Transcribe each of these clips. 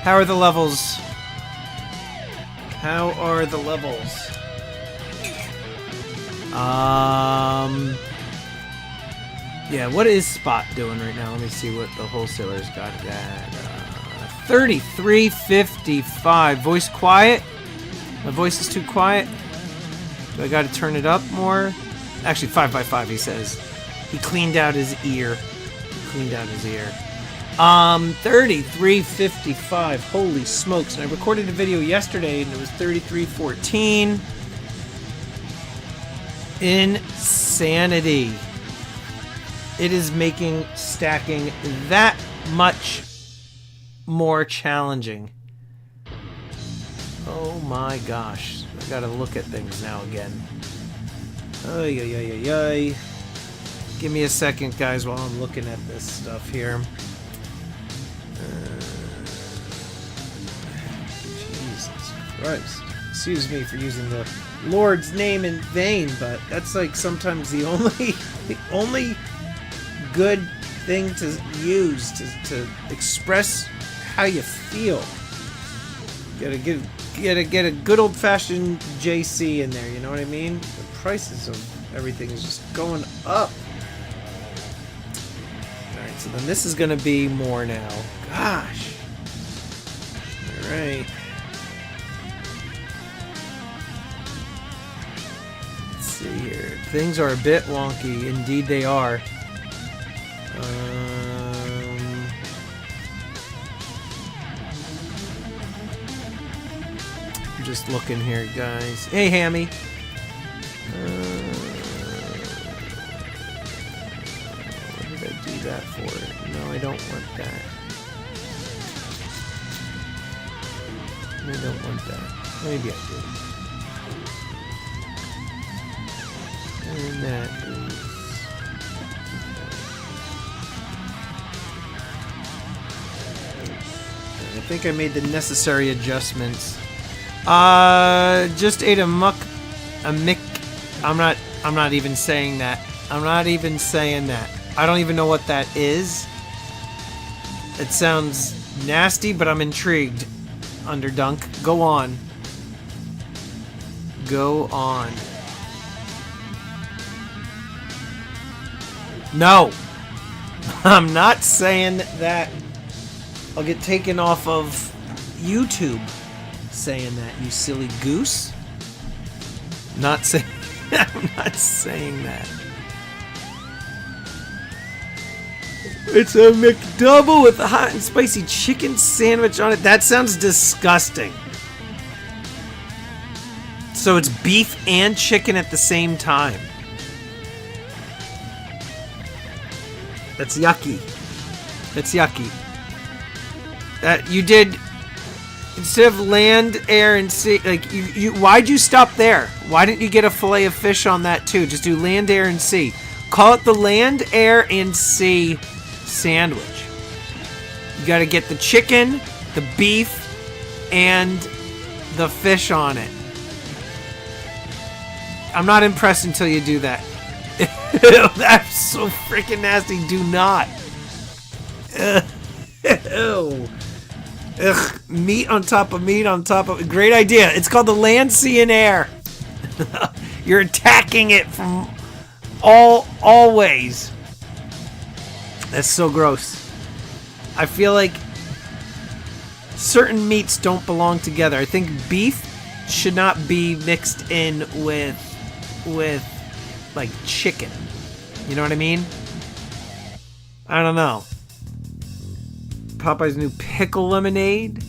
How are the levels? How are the levels? Yeah, what is Spot doing right now? Let me see what the wholesaler's got it at. 33.55. Voice quiet? My voice is too quiet? Do I gotta turn it up more? Actually, 5x5, he says. He cleaned out his ear. 33.55. Holy smokes. And I recorded a video yesterday and it was 33.14. Insanity. It is making stacking that much more challenging. Oh my gosh. I gotta look at things now again. Ay, ay, ay, ay, ay. Give me a second, guys, while I'm looking at this stuff here. Jesus Christ. Excuse me for using the Lord's name in vain, but that's like sometimes the only good thing to use to express how you feel. Gotta get a good old-fashioned JC in there, you know what I mean? The prices of everything is just going up. Alright, so then this is gonna be more now. Gosh. Alright. Let's see here. Things are a bit wonky. Indeed they are. I'm just looking here, guys. Hey, Hammy. What did I do that for? No, I don't want that. I don't want that. Maybe I do. And that is... I think I made the necessary adjustments. Just ate a mick. I'm not even saying that. I'm not even saying that. I don't even know what that is. It sounds nasty, but I'm intrigued. Underdunk. Go on. Go on. No. I'm not saying that. I'll get taken off of YouTube saying that, you silly goose. Not saying. I'm not saying that. It's a McDouble with a hot and spicy chicken sandwich on it. That sounds disgusting. So it's beef and chicken at the same time. That's yucky. That's yucky. That you did, instead of land, air, and sea, like you why'd you stop there? Why didn't you get a fillet of fish on that too? Just do land, air, and sea. Call it the land, air, and sea sandwich. You gotta get the chicken, the beef, and the fish on it. I'm not impressed until you do that. That's so freaking nasty. Do not. Ew. Ugh, meat on top of meat on top of... Great idea. It's called the land, sea, and air. You're attacking it from all ways. That's so gross. I feel like certain meats don't belong together. I think beef should not be mixed in with like chicken. You know what I mean? I don't know. Popeye's new pickle lemonade?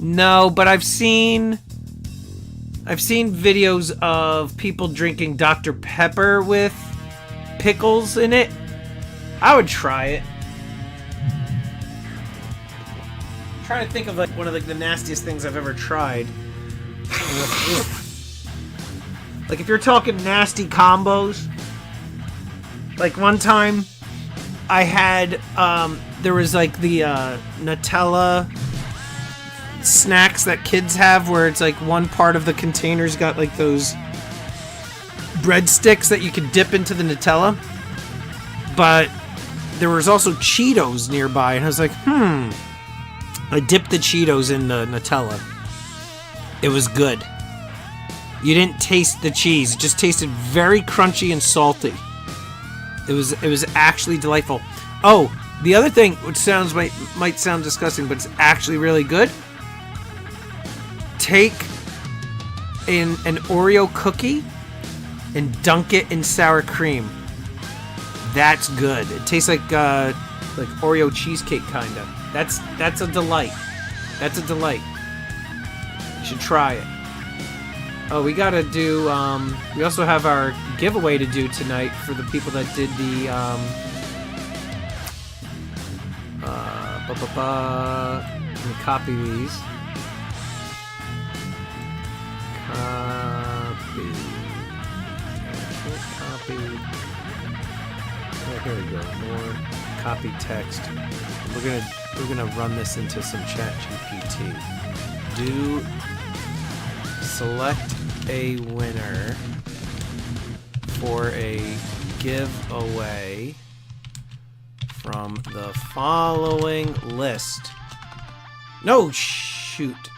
No, but I've seen videos of people drinking Dr. Pepper with pickles in it. I would try it. I'm trying to think of like one of like the nastiest things I've ever tried. Like if you're talking nasty combos, like one time I had there was like the Nutella snacks that kids have where it's like one part of the container's got like those breadsticks that you could dip into the Nutella, but there was also Cheetos nearby, and I was like, I dipped the Cheetos in the Nutella. It was good. You didn't taste the cheese. It just tasted very crunchy and salty. It was actually delightful. Oh, the other thing, which might sound disgusting, but it's actually really good. Take an Oreo cookie and dunk it in sour cream. That's good. It tastes like Oreo cheesecake kinda. That's a delight. That's a delight. You should try it. Oh, we gotta do. We also have our giveaway to do tonight for the people that did the. Let me copy these. Copy. Oh, here we go. More copy text. We're gonna run this into some ChatGPT. Select a winner for a giveaway from the following list. No, shoot.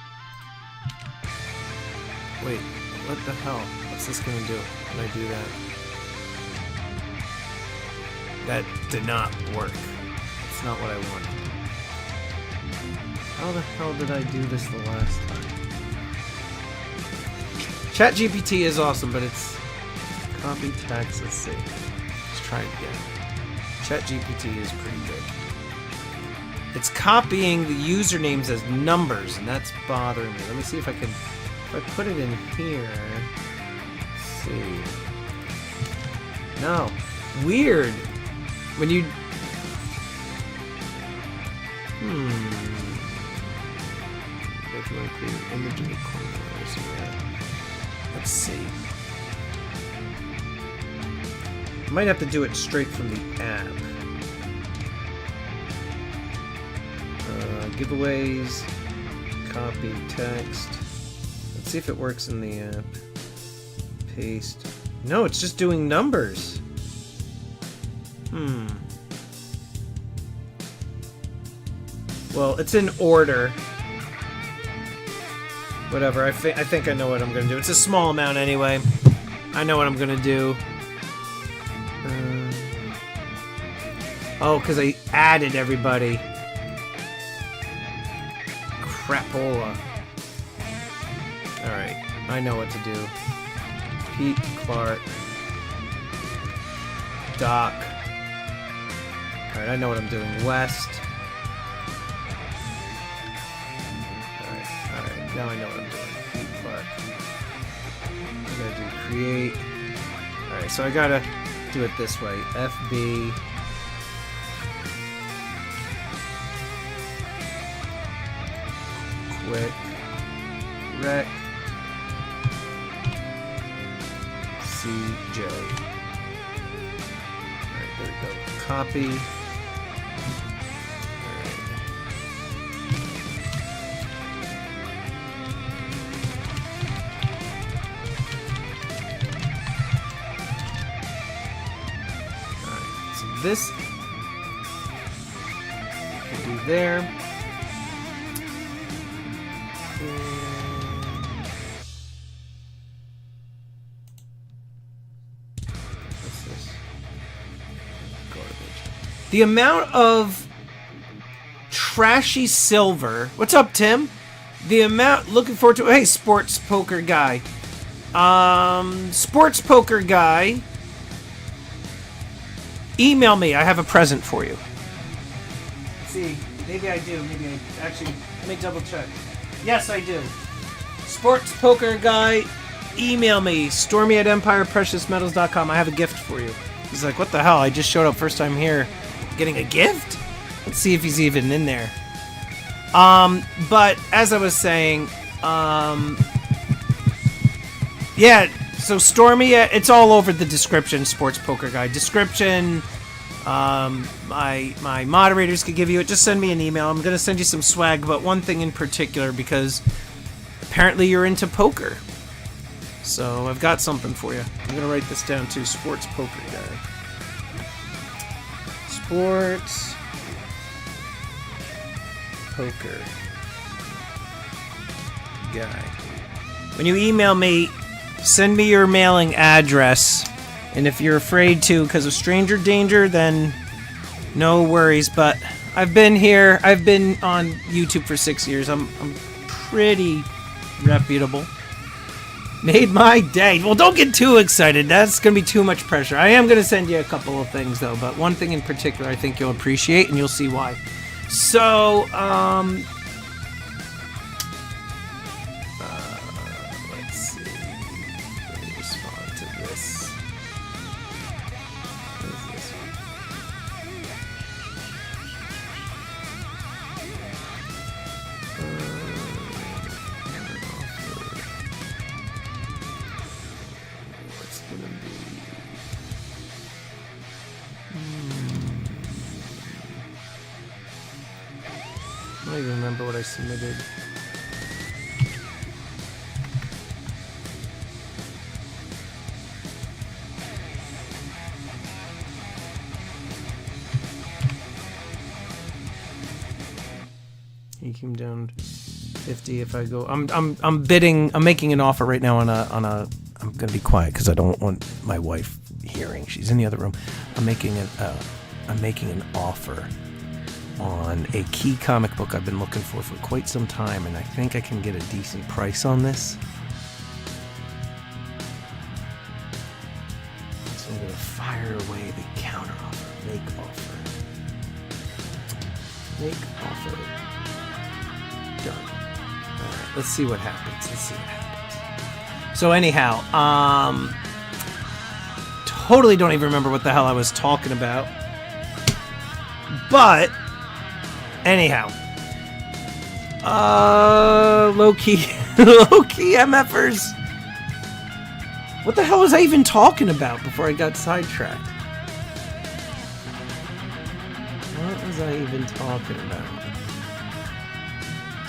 Wait, what the hell? What's this gonna do when I do that? That did not work. It's not what I wanted. How the hell did I do this the last time? ChatGPT is awesome, but it's copy text. Let's see. Let's try it again. ChatGPT is pretty good. It's copying the usernames as numbers, and that's bothering me. Let me see if I can. If I put it in here. Let's see. No. Weird. When you. If you want to create an image in the corner, let's see. Might have to do it straight from the app. Giveaways, copy text. Let's see if it works in the app. Paste. No, it's just doing numbers. Well, it's in order. Whatever, I think I know what I'm gonna do. It's a small amount anyway. I know what I'm gonna do. Oh, because I added everybody. Crapola. Alright, I know what to do. Pete, Clark, Doc. Alright, I know what I'm doing. West. Alright, now I know what I'm doing. Pete, Clark. I gotta do create. Alright, so I gotta do it this way. FB. Quick. Rec. CJ. Alright, there we go. Copy. Alright, so this can do there. The amount of trashy silver. What's up, Tim? The amount. Looking forward to. Hey, sports poker guy. Sports poker guy. Email me. I have a present for you. Let's see, maybe I do. Maybe I actually. Let me double check. Yes, I do. Sports poker guy. Email me. Stormy at EmpirePreciousMetals.com. I have a gift for you. He's like, what the hell? I just showed up first time here. Getting a gift? Let's see if he's even in there. But as I was saying, yeah, so Stormy, it's all over the description, Sports Poker Guy. Description, my moderators could give you it. Just send me an email. I'm going to send you some swag, but one thing in particular, because apparently you're into poker. So I've got something for you. I'm going to write this down too, Sports Poker Guy. Sports poker guy. When you email me, send me your mailing address. And if you're afraid to because of stranger danger, then no worries. But I've been here. I've been on YouTube for 6 years. I'm pretty reputable. Made my day. Well, don't get too excited. That's going to be too much pressure. I am going to send you a couple of things, though. But one thing in particular I think you'll appreciate, and you'll see why. So, let's see. Let me respond to this. What is this one? What's gonna be? I don't even remember what I submitted. He came down 50 if I go. I'm bidding. I'm making an offer right now on a. I'm gonna be quiet because I don't want my wife hearing. She's in the other room. I'm making an offer on a key comic book I've been looking for quite some time, and I think I can get a decent price on this. So I'm gonna fire away the counter offer. Make offer. Make offer. Done. Alright, let's see what happens. So anyhow, totally don't even remember what the hell I was talking about. But anyhow, low-key MFers. What the hell was I even talking about before I got sidetracked? What was I even talking about?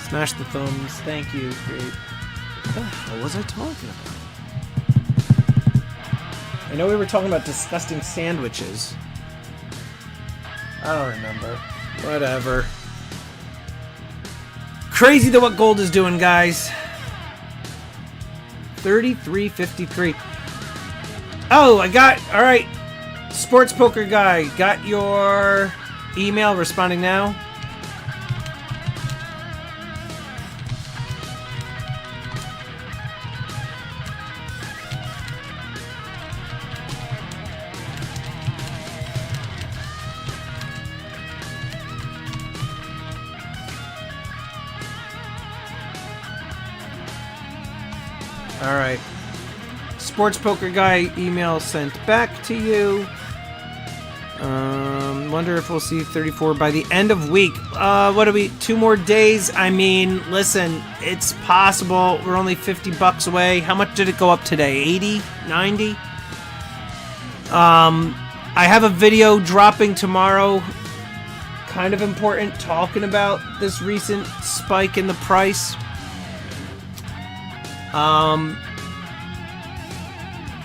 Smash the thumbs. Thank you. Great. What the hell was I talking about? I know we were talking about disgusting sandwiches. I don't remember. Whatever. Crazy though what gold is doing, guys. 33.53. Oh, I got... Alright. Sports Poker Guy. Got your email responding now. Alright. Sports Poker Guy email sent back to you. Wonder if we'll see 34 by the end of week. What are we? 2 more days? I mean, listen, it's possible. We're only $50 away. How much did it go up today? 80? 90? I have a video dropping tomorrow. Kind of important, talking about this recent spike in the price.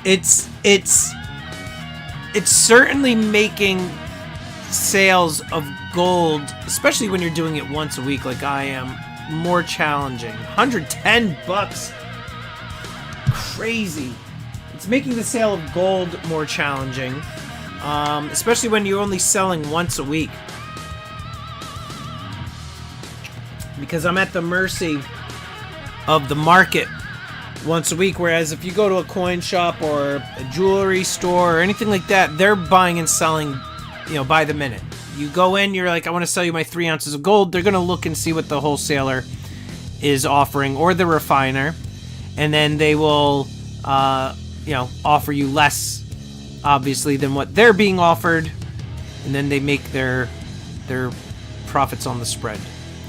It's certainly making sales of gold, especially when you're doing it once a week like I am, more challenging. $110. Crazy. It's making the sale of gold more challenging, especially when you're only selling once a week. Because I'm at the mercy of the market once a week, whereas if you go to a coin shop or a jewelry store or anything like that, they're buying and selling, you know, by the minute. You go in, you're like, I want to sell you my 3 ounces of gold. They're going to look and see what the wholesaler is offering or the refiner, and then they will, you know, offer you less, obviously, than what they're being offered, and then they make their profits on the spread.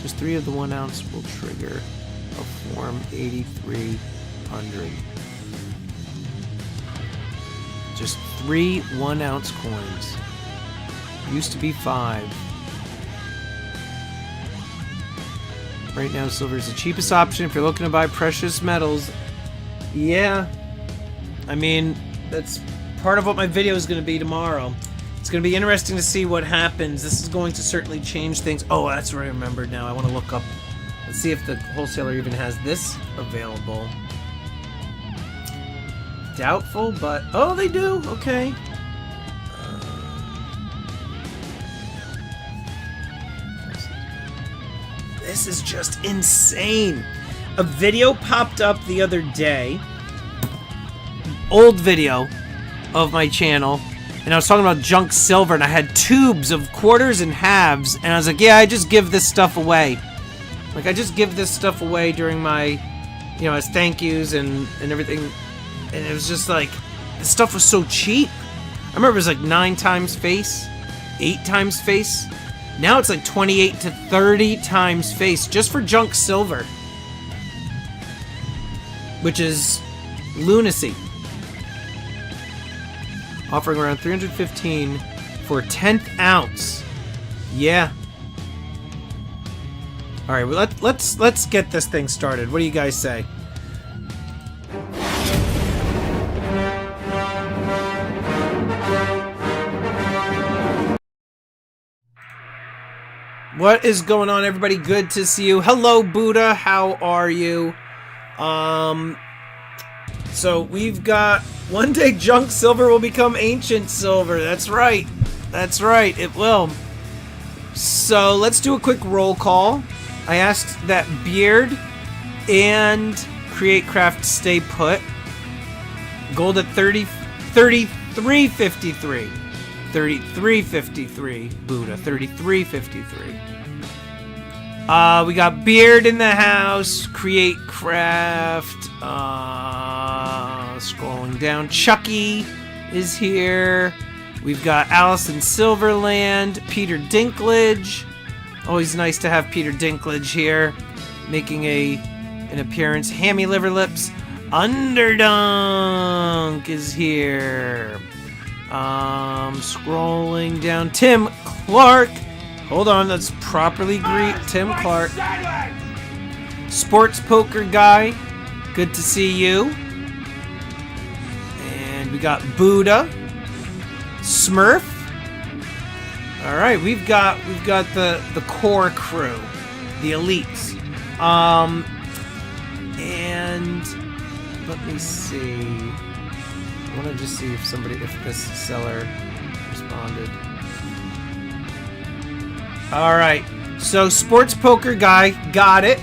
Just 3 of the 1 ounce will trigger a Form 8300. Just 3 1 ounce coins. Used to be 5. Right now, silver is the cheapest option if you're looking to buy precious metals. Yeah. I mean, that's part of what my video is going to be tomorrow. It's going to be interesting to see what happens. This is going to certainly change things. Oh, that's what I remembered now. I want to look up. Let's see if the wholesaler even has this available. Doubtful, but... Oh, they do. Okay. This is just insane. A video popped up the other day. Old video of my channel. And I was talking about junk silver, and I had tubes of quarters and halves, and I was like, yeah, I just give this stuff away. Like, I just give this stuff away during my, you know, as thank yous and everything. And it was just like, the stuff was so cheap. I remember it was like 9 times face, 8 times face. Now it's like 28 to 30 times face just for junk silver. Which is lunacy. Offering around 315 for a 10th ounce. Yeah. All right, well, let's get this thing started. What do you guys say? What is going on, everybody? Good to see you. Hello, Buddha. How are you? So we've got one day junk silver will become ancient silver. That's right. That's right. It will. So let's do a quick roll call. I asked that Beard and Create Craft stay put. Gold at 33.53. 33.53. Buddha. 33.53. We got Beard in the house. Create Craft. Scrolling down. Chucky is here. We've got Allison Silverland. Peter Dinklage. Always nice to have Peter Dinklage here, making an appearance. Hammy Liver Lips. Underdunk is here. Scrolling down. Tim Clark. Hold on, let's properly greet Tim Clark. Sports Poker Guy. Good to see you. And we got Buddha. Smurf. All right, we've got the core crew, the elites. And let me see. I want to just see if this seller responded. All right, so Sports Poker Guy got it,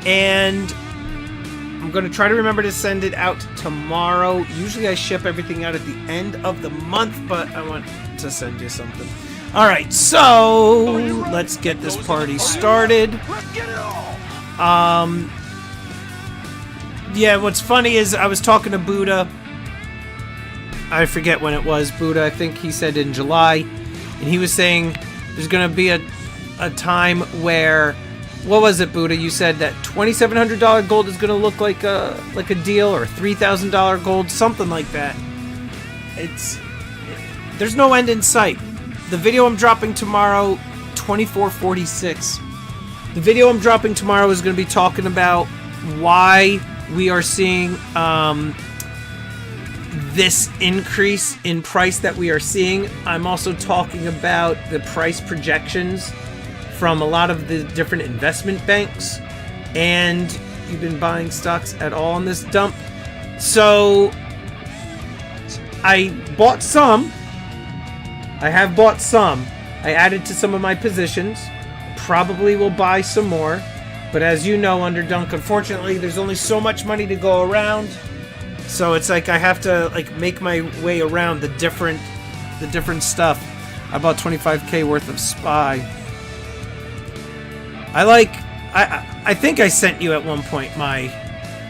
and I'm going to try to remember to send it out tomorrow. Usually I ship everything out at the end of the month, but I want to send you something. All right, so let's get this party started. Yeah, what's funny is I was talking to Buddha. I forget when it was, Buddha. I think he said in July, and he was saying there's going to be a time where, what was it, Buddha? You said that $2,700 gold is going to look like a deal, or $3,000 gold, something like that. There's no end in sight. The video I'm dropping tomorrow, 2446. The video I'm dropping tomorrow is going to be talking about why we are seeing this increase in price that we are seeing. I'm also talking about the price projections from a lot of the different investment banks. And you've been buying stocks at all on this dump. So I bought some. I have bought some. I added to some of my positions. Probably will buy some more. But as you know, Underdunk, unfortunately, there's only so much money to go around. So it's like I have to make my way around the different stuff. I bought 25k worth of SPY. I think I sent you at one point my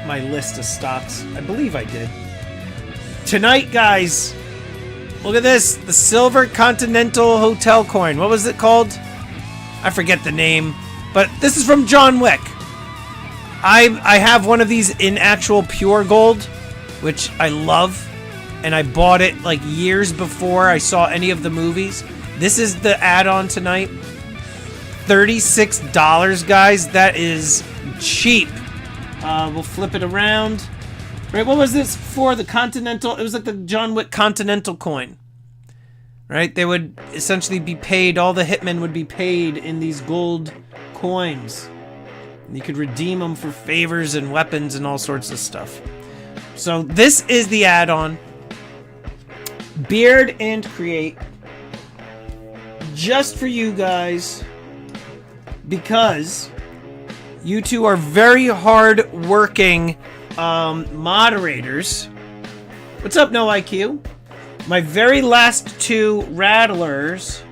list of stocks. I believe I did. Tonight, guys, look at this. The Silver Continental Hotel coin. What was it called? I forget the name. But this is from John Wick. I have one of these in actual pure gold, which I love. And I bought it like years before I saw any of the movies. This is the add-on tonight. $36, guys. That is cheap. We'll flip it around. Right, what was this for? The Continental? It was like the John Wick Continental coin. right? They would essentially be paid, all the hitmen would be paid in these gold coins. You could redeem them for favors and weapons and all sorts of stuff. So this is the add-on. Beard and Create. Just for you guys. Because you two are very hard-working moderators. What's up, No IQ? My very last two rattlers,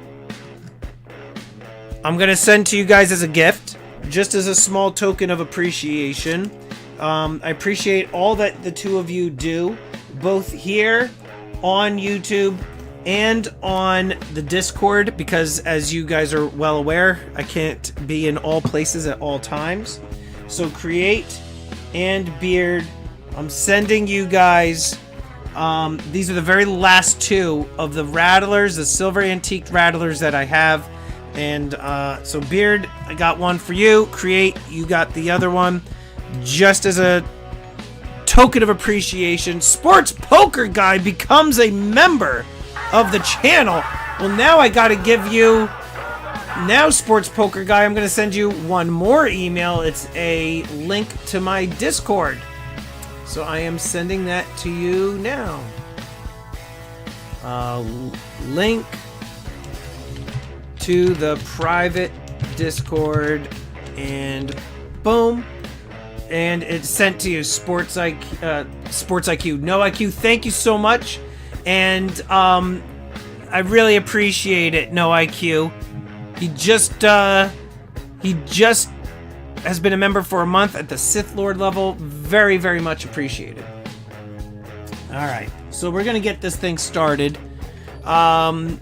I'm going to send to you guys as a gift. Just as a small token of appreciation. I appreciate all that the two of you do, both here on YouTube and on the Discord, because as you guys are well aware, I can't be in all places at all times. So Create and Beard, I'm sending you guys, these are the very last two of the rattlers, the silver antique rattlers that I have. And so Beard, I got one for you. Create, you got the other one. Just as a token of appreciation, Sports Poker Guy becomes a member of the channel. Well, now I gotta give you... Now, Sports Poker Guy, I'm gonna send you one more email. It's a link to my Discord. So I am sending that to you now. Link to the private Discord, and boom, and it's sent to you. Sports IQ, No IQ, thank you so much, and I really appreciate it, No IQ. He just has been a member for a month at the Sith Lord level. Very, very much appreciated. All right, so we're gonna get this thing started. Hambone,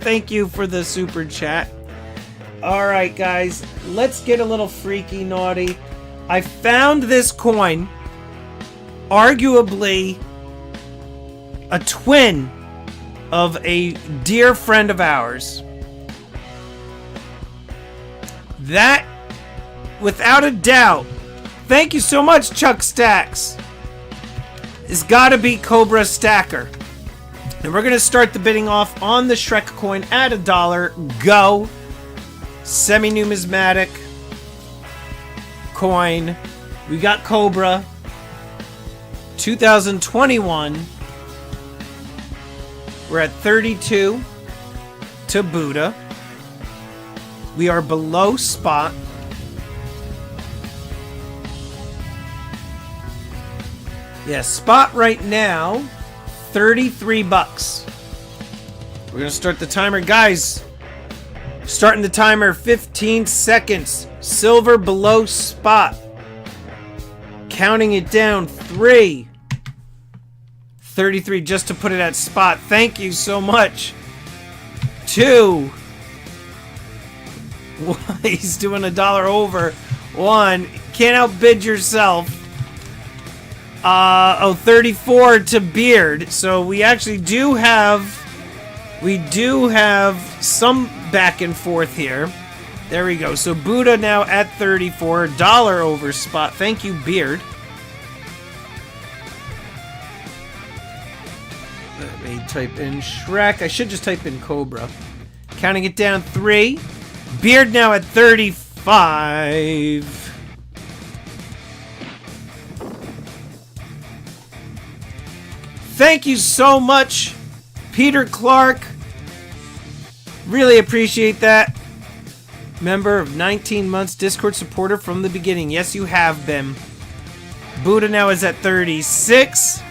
thank you for the super chat. Alright guys, let's get a little freaky naughty. I found this coin, arguably a twin of a dear friend of ours. That, without a doubt, thank you so much, Chuck Stacks, has gotta be Cobra Stacker. And we're going to start the bidding off on the Shrek coin at $1. Go. Semi-numismatic coin. We got Cobra. 2021. We're at 32 to Buddha. We are below spot. Yeah, spot right now, 33 bucks. We're gonna start the timer, guys. Starting the timer, 15 seconds. Silver below spot. Counting it down, 3. 33 just to put it at spot. Thank you so much. 2. He's doing $1 over. 1. Can't outbid yourself. 34 to Beard. So we actually do have some back and forth here. There we go. So Buddha now at 34, $1 over spot. Thank you, Beard. Let me type in Shrek. I should just type in Cobra. Counting it down, 3. Beard now at 35. Thank you so much, Peter Clark. Really appreciate that. Member of 19 months, Discord supporter from the beginning. Yes, you have been. Buddha now is at 36.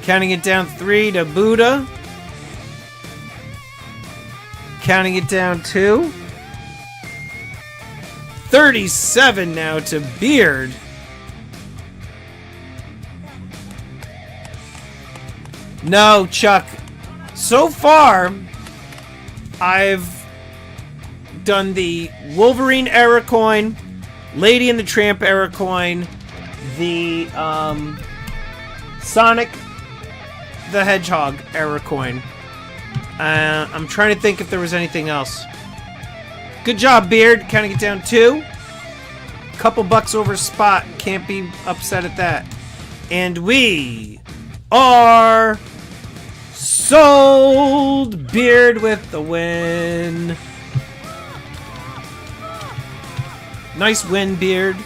Counting it down, 3 to Buddha. Counting it down, 2. 37 now to Beard. No, Chuck. So far, I've done the Wolverine era coin, Lady and the Tramp era coin, the Sonic the Hedgehog era coin. I'm trying to think if there was anything else. Good job, Beard. Counting it down, 2. Couple bucks over spot. Can't be upset at that. And we are sold. Beard with the win. Nice win, Beard.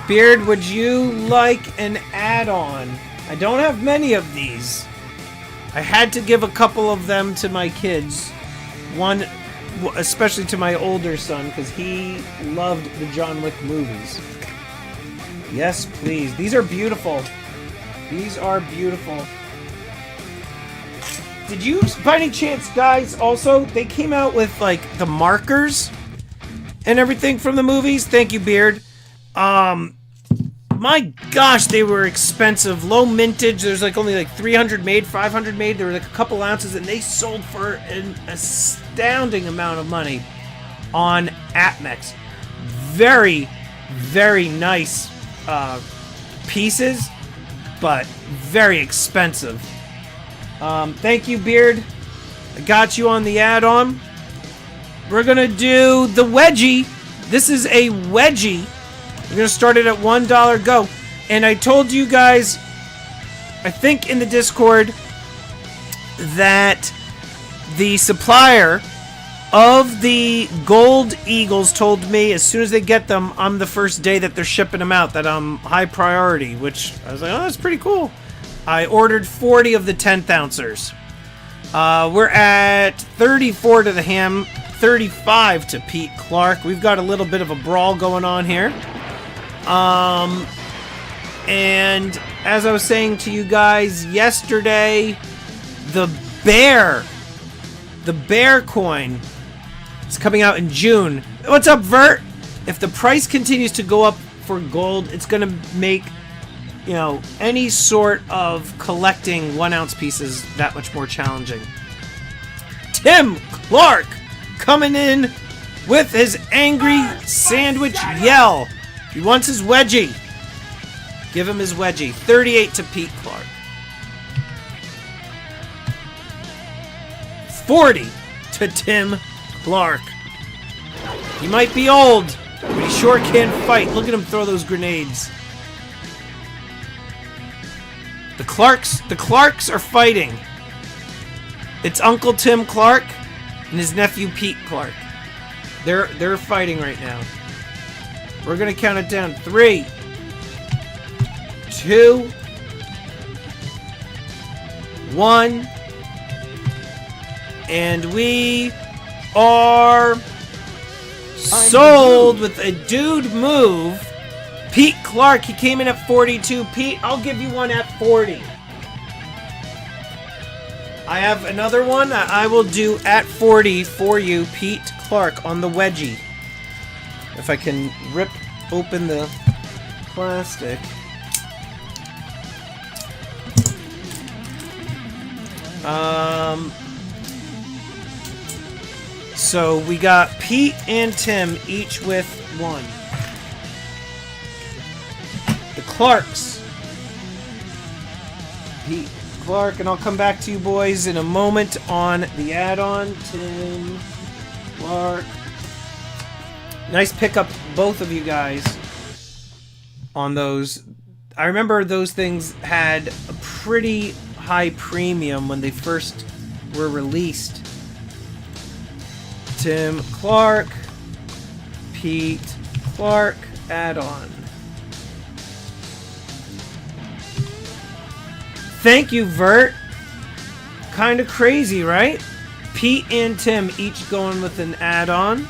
Beard, would you like an add-on? I don't have many of these. I had to give a couple of them to my kids. One, especially to my older son, because he loved the John Wick movies. Yes, please. These are beautiful. These are beautiful. Did you, by any chance, guys, also, they came out with, like, the markers and everything from the movies? Thank you, Beard. My gosh, they were expensive. Low mintage. There's like only like 300 made, 500 made. There were like a couple ounces, and they sold for an astounding amount of money on APMEX. Very, very nice pieces, but very expensive. Thank you, Beard. I got you on the add-on. We're gonna do the wedgie. This is a wedgie. We're going to start it at $1 go. And I told you guys, I think in the Discord, that the supplier of the gold eagles told me as soon as they get them, I'm the first day that they're shipping them out, that I'm high priority, which I was like, oh, that's pretty cool. I ordered 40 of the 10th ouncers. We're at 34 to the ham, 35 to Pete Clark. We've got a little bit of a brawl going on here. And as I was saying to you guys yesterday, the bear coin is coming out in June. What's up, Vert? If the price continues to go up for gold, it's going to make, you know, any sort of collecting 1 ounce pieces that much more challenging. Tim Clark coming in with his angry sandwich yell. He wants his wedgie. Give him his wedgie. 38 to Pete Clark. 40 to Tim Clark. He might be old, but he sure can fight. Look at him throw those grenades. The Clarks are fighting. It's Uncle Tim Clark and his nephew Pete Clark. They're fighting right now. We're gonna count it down. 3, 2, 1, and we are sold with a dude move. Pete Clark, he came in at 42. Pete, I'll give you one at 40. I have another one I will do at 40 for you, Pete Clark, on the wedgie. If I can rip open the plastic. So we got Pete and Tim each with one. The Clarks. Pete Clark, and I'll come back to you boys in a moment on the add-on. Tim Clark. Nice pickup, both of you guys, on those. I remember those things had a pretty high premium when they first were released. Tim Clark, Pete Clark, add-on. Thank you, Vert. Kind of crazy, right? Pete and Tim each going with an add-on.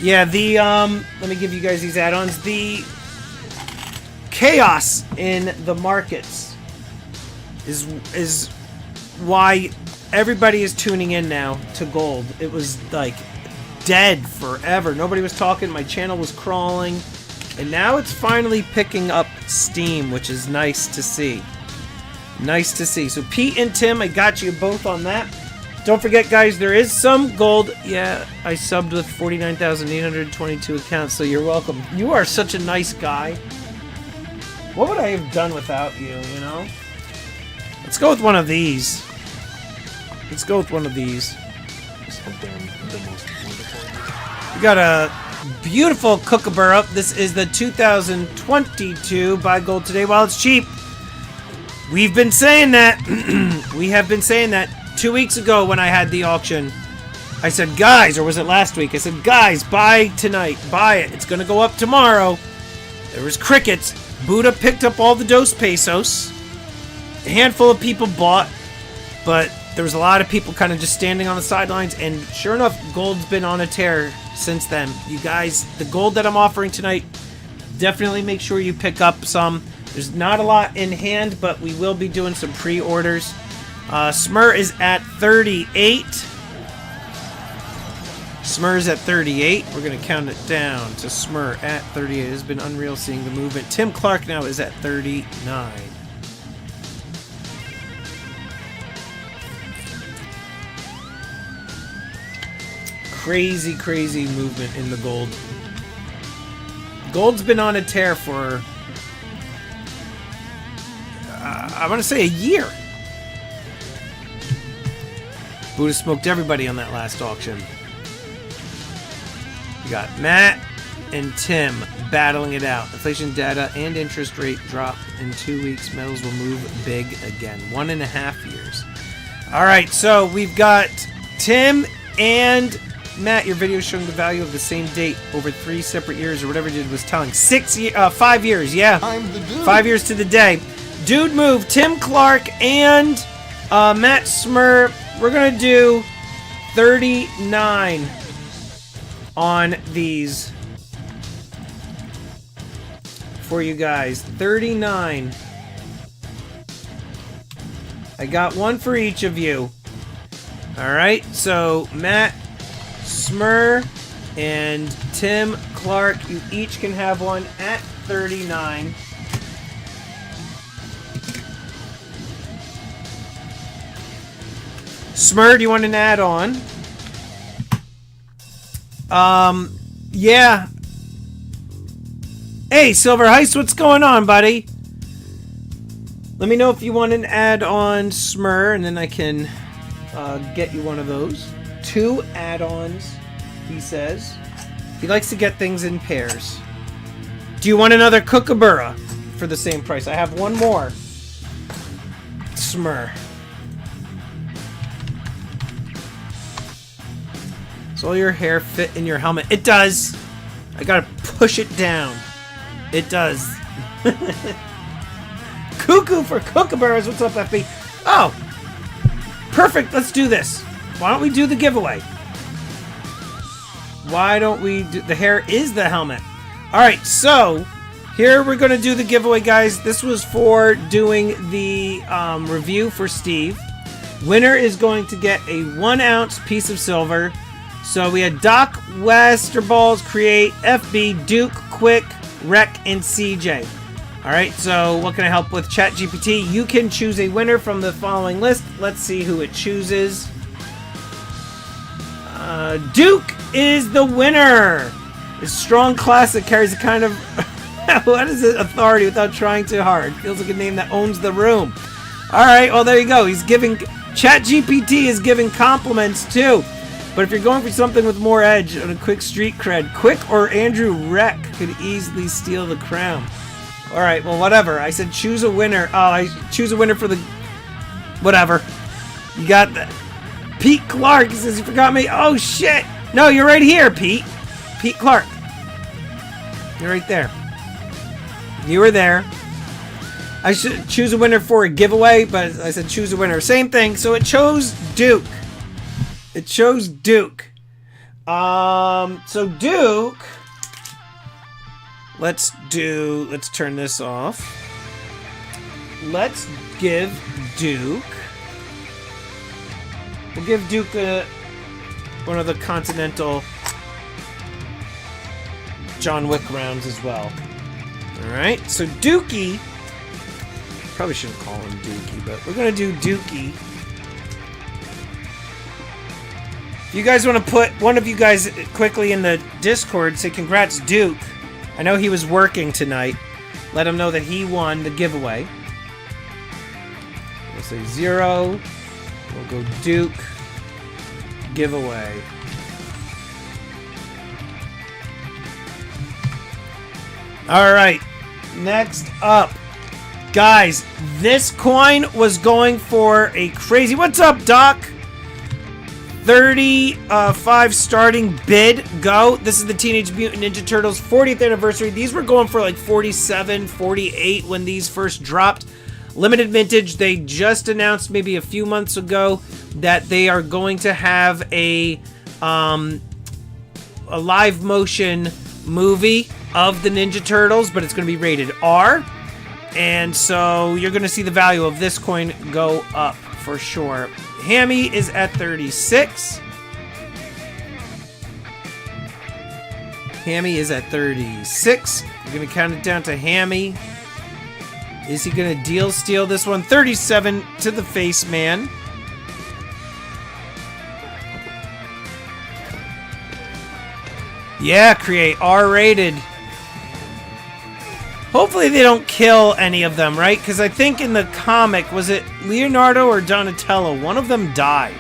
Yeah, the, let me give you guys these add-ons. The chaos in the markets is why everybody is tuning in now to gold. It was, like, dead forever. Nobody was talking. My channel was crawling. And now it's finally picking up steam, which is nice to see. Nice to see. So Pete and Tim, I got you both on that. Don't forget, guys, there is some gold. Yeah, I subbed with 49,822 accounts, so you're welcome. You are such a nice guy. What would I have done without you, you know? Let's go with one of these. Let's go with one of these. We got a beautiful kookaburra. This is the 2022 buy gold today while it's cheap. We've been saying that. We have been saying that 2 weeks ago when I had the auction. I said, guys, or was it last week? I said, guys, buy tonight. Buy it. It's going to go up tomorrow. There was crickets. Buddha picked up all the dos pesos. A handful of people bought, but there was a lot of people kind of just standing on the sidelines, and sure enough, gold's been on a tear since then. You guys, the gold that I'm offering tonight, definitely make sure you pick up some. There's not a lot in hand, but we will be doing some pre-orders. Smur is at 38. Smur is at 38. We're going to count it down to Smur at 38. It has been unreal seeing the movement. Tim Clark now is at 39. Crazy, crazy movement in the gold. Gold's been on a tear for, I want to say a year. Buddha smoked everybody on that last auction. We got Matt and Tim battling it out. Inflation data and interest rate drop in 2 weeks. Metals will move big again. 1.5 years. All right, so we've got Tim and Matt. Your video is showing the value of the same date over 3 separate years, or whatever it was telling. 5 years, yeah. I'm the dude. 5 years to the day. Dude move. Tim Clark and Matt Smur. We're gonna do 39 on these for you guys. 39. I got one for each of you. All right, so Matt Smur and Tim Clark, you each can have one at 39. Smur, do you want an add-on? Yeah. Hey, Silver Heist, what's going on, buddy? Let me know if you want an add-on, Smur, and then I can get you one of those. 2 add-ons, he says. He likes to get things in pairs. Do you want another kookaburra for the same price? I have one more. Smur. Does all your hair fit in your helmet? It does. I gotta push it down. It does. Cuckoo for kookaburras. What's up, FB? Oh, perfect. Let's do this. Why don't we do the giveaway? Why don't we do... The hair is the helmet. Alright, so here we're going to do the giveaway, guys. This was for doing the review for Steve. Winner is going to get a 1 ounce piece of silver. So we had Doc, Westerballs, Create, FB, Duke, Quick, Rec, and CJ. Alright, so what can I help with? ChatGPT. You can choose a winner from the following list. Let's see who it chooses. Duke is the winner. It's strong classic, carries a kind of what is it? Authority without trying too hard. Feels like a name that owns the room. All right, well there you go. He's giving ChatGPT is giving compliments too. But if you're going for something with more edge on a quick street cred, Quick or Andrew Rec could easily steal the crown. All right, well whatever. I said choose a winner. Oh, I choose a winner for the whatever. You got that. Pete Clark, he says, you forgot me. Oh, shit. No, you're right here, Pete. Pete Clark. You're right there. You were there. I should choose a winner for a giveaway, but I said choose a winner. Same thing. So it chose Duke. It chose Duke. So Duke. Let's turn this off. Let's give Duke. We'll give Duke one of the Continental John Wick rounds as well. Alright, so Dookie. Probably shouldn't call him Dookie, but we're going to do Dookie. If you guys want to put one of you guys quickly in the Discord, say congrats, Duke. I know he was working tonight. Let him know that he won the giveaway. We'll say 0. We'll go Duke giveaway. All right, next up, guys, this coin was going for a crazy. What's up, Doc? 35 starting bid. Go. This is the Teenage Mutant Ninja Turtles 40th anniversary. These were going for like 47, 48 when these first dropped. Limited vintage. They just announced maybe a few months ago that they are going to have a live motion movie of the Ninja Turtles, but it's going to be rated R. And so you're going to see the value of this coin go up for sure. Hammy is at 36. Hammy is at 36. We're going to count it down to Hammy. Is he going to steal this one? 37 to the face man. Yeah, create R-rated. Hopefully they don't kill any of them, right? Because I think in the comic, was it Leonardo or Donatello? One of them died.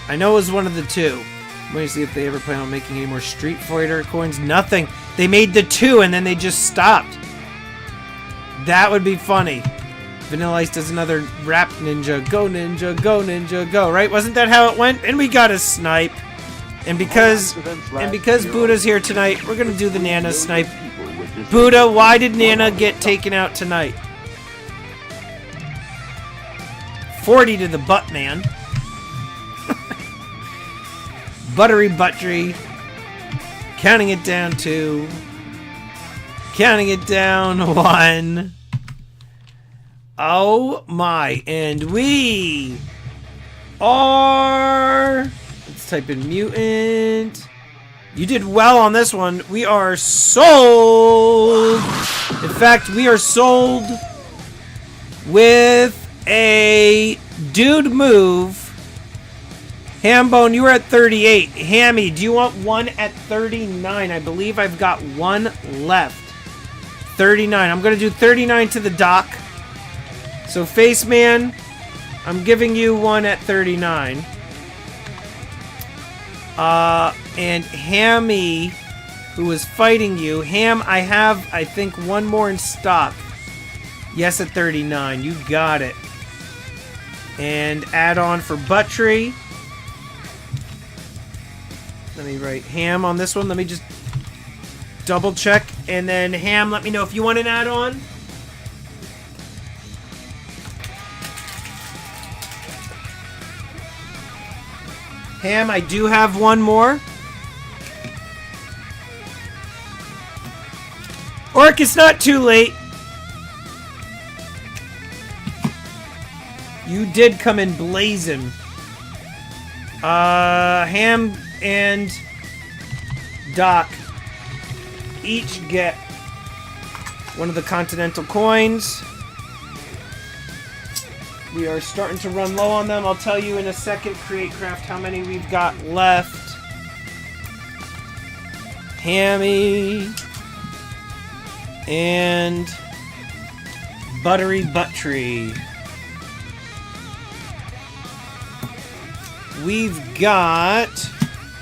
I know it was one of the two. I'm going to see if they ever plan on making any more Street Fighter coins. Nothing. They made the two and then they just stopped. That would be funny. Vanilla Ice does another rap ninja. Go ninja, go ninja, go. Right? Wasn't that how it went? And we got a snipe. And because Buddha's here tonight, we're going to do the Nana snipe. Buddha, why did Nana get taken out tonight? 40 to the butt, man. Buttery. Counting it down 2. Counting it down 1. Oh my. And we are... Let's type in mutant. You did well on this one. We are sold. In fact, we are sold with a dude move. Hambone, you were at 38. Hammy, do you want one at 39? I believe I've got one left. 39. I'm going to do 39 to the doc. So, Face Man, I'm giving you one at 39. And Hammy, who was fighting you. Ham, I have, I think, one more in stock. Yes, at 39. You got it. And add on for Buttrey. Let me write Ham on this one. Let me just double check. And then Ham, let me know if you want an add-on. Ham, I do have one more. Orc, it's not too late. You did come in blazing. Ham and Doc each get one of the Continental coins. We are starting to run low on them. I'll tell you in a second, Create Craft, how many we've got left. Hammy and Buttrey. We've got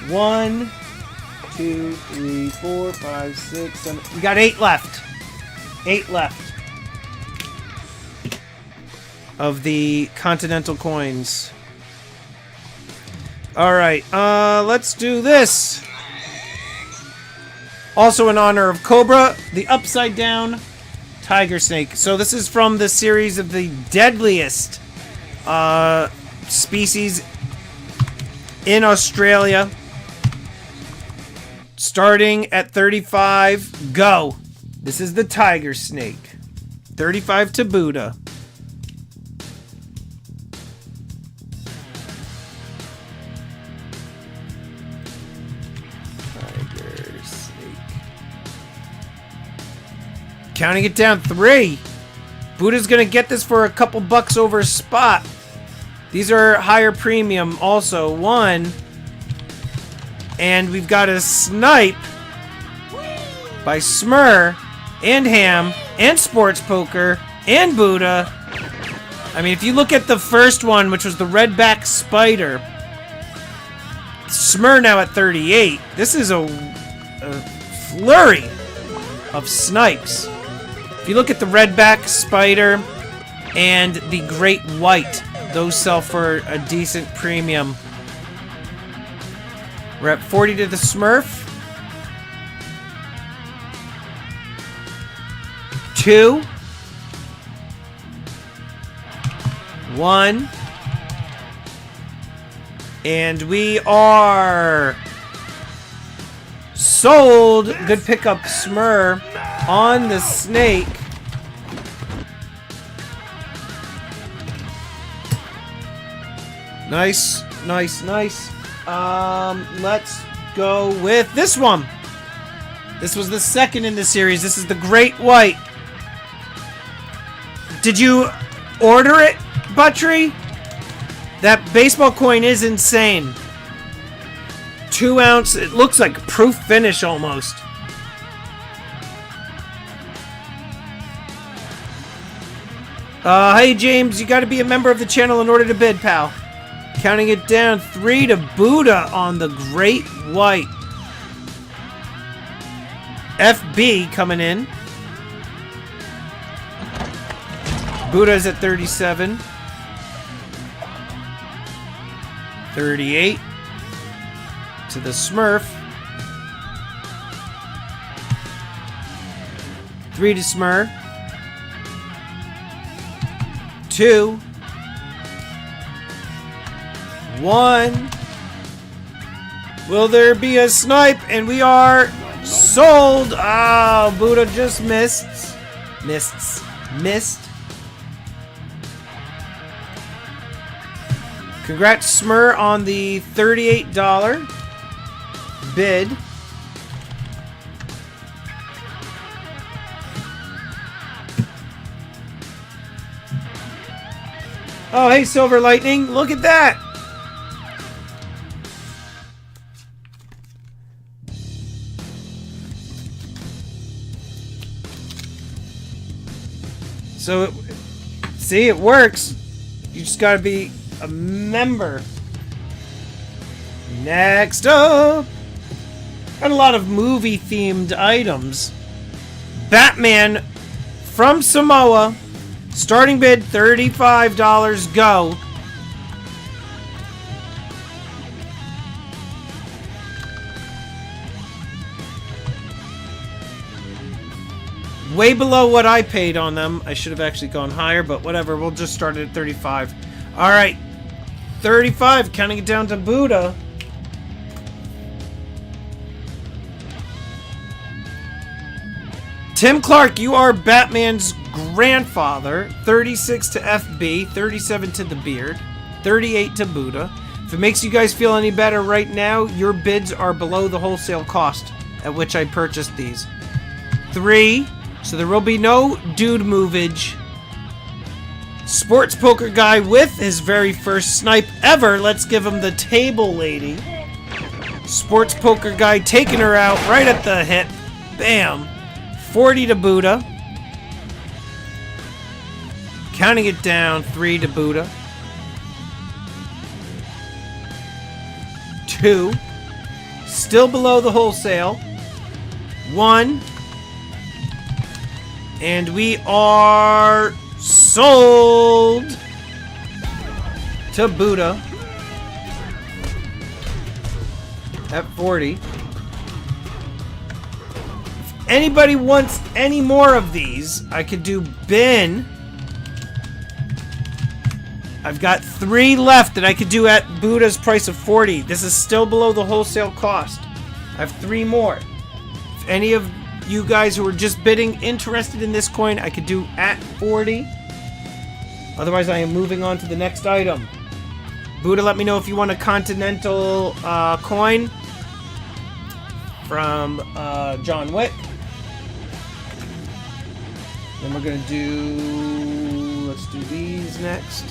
1, 2, 3, 4, 5, 6, 7. We got 8 left. 8 left of the Continental coins. Alright, let's do this. Also in honor of Cobra, the upside down tiger snake. So this is from the series of the deadliest species in Australia. Starting at 35, go. This is the tiger snake. 35 to Buddha. Counting it down, 3. Buddha's gonna get this for a couple bucks over spot. These are higher premium also. 1. And we've got a snipe by Smur and Ham and Sports Poker and Buddha. I mean, if you look at the first one, which was the redback spider, Smur now at 38. This is a flurry of snipes. If you look at the redback, spider, and the great white, those sell for a decent premium. We're at 40 to the Smurf. 2. 1. And we are sold. Good pickup, Smur, on the snake. Nice, nice, nice. Let's go with this one. This was the second in the series. This is the Great White. Did you order it, Buttrey? That baseball coin is insane. 2 ounce. It looks like proof finish almost. Hey James, you gotta be a member of the channel in order to bid, pal. Counting it down, 3 to Buddha on the Great White. FB coming in. Buddha's at 37. 38 to the Smurf. 3 to Smur. 2. 1. Will there be a snipe? And we are sold. Oh, Buddha just missed. Missed. Congrats, Smur, on the $38 bid. Oh, hey, Silver Lightning. Look at that. So, see, it works. You just gotta be a member. Next up, got a lot of movie-themed items. Batman from Samoa. Starting bid $35. Go. Way below what I paid on them. I should have actually gone higher, but whatever. We'll just start it at 35. All right. 35. Counting it down to Buddha. Tim Clark, you are Batman's grandfather. 36 to FB. 37 to the Beard. 38 to Buddha. If it makes you guys feel any better right now, your bids are below the wholesale cost at which I purchased these. 3. So there will be no dude movage. Sports poker guy with his very first snipe ever. Let's give him the table lady. Sports poker guy taking her out right at the hip. Bam. 40 to Buddha. Counting it down, 3 to Buddha. 2. Still below the wholesale. 1. And we are sold to Buddha at 40. If anybody wants any more of these, I could do bin. I've got 3 left that I could do at Buddha's price of 40. This is still below the wholesale cost. I have 3 more. If any of you guys who are just bidding interested in this coin, I could do at 40. Otherwise, I am moving on to the next item. Buddha, let me know if you want a continental coin from John Wick. Then we're gonna do, let's do these next.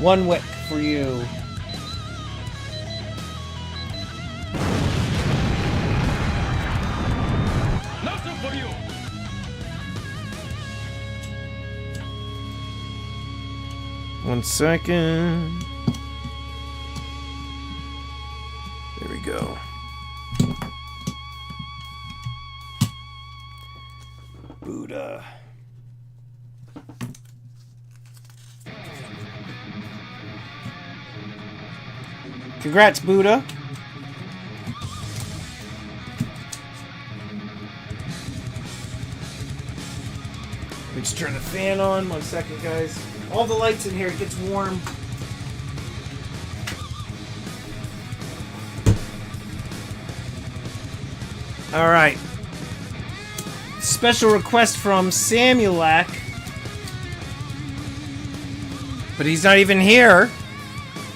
One wick for you. Nothing for you. One second. There we go. Buddha. Congrats, Buddha. Let's turn the fan on. 1 second, guys. All the lights in here. It gets warm. All right. Special request from Samulak. But he's not even here.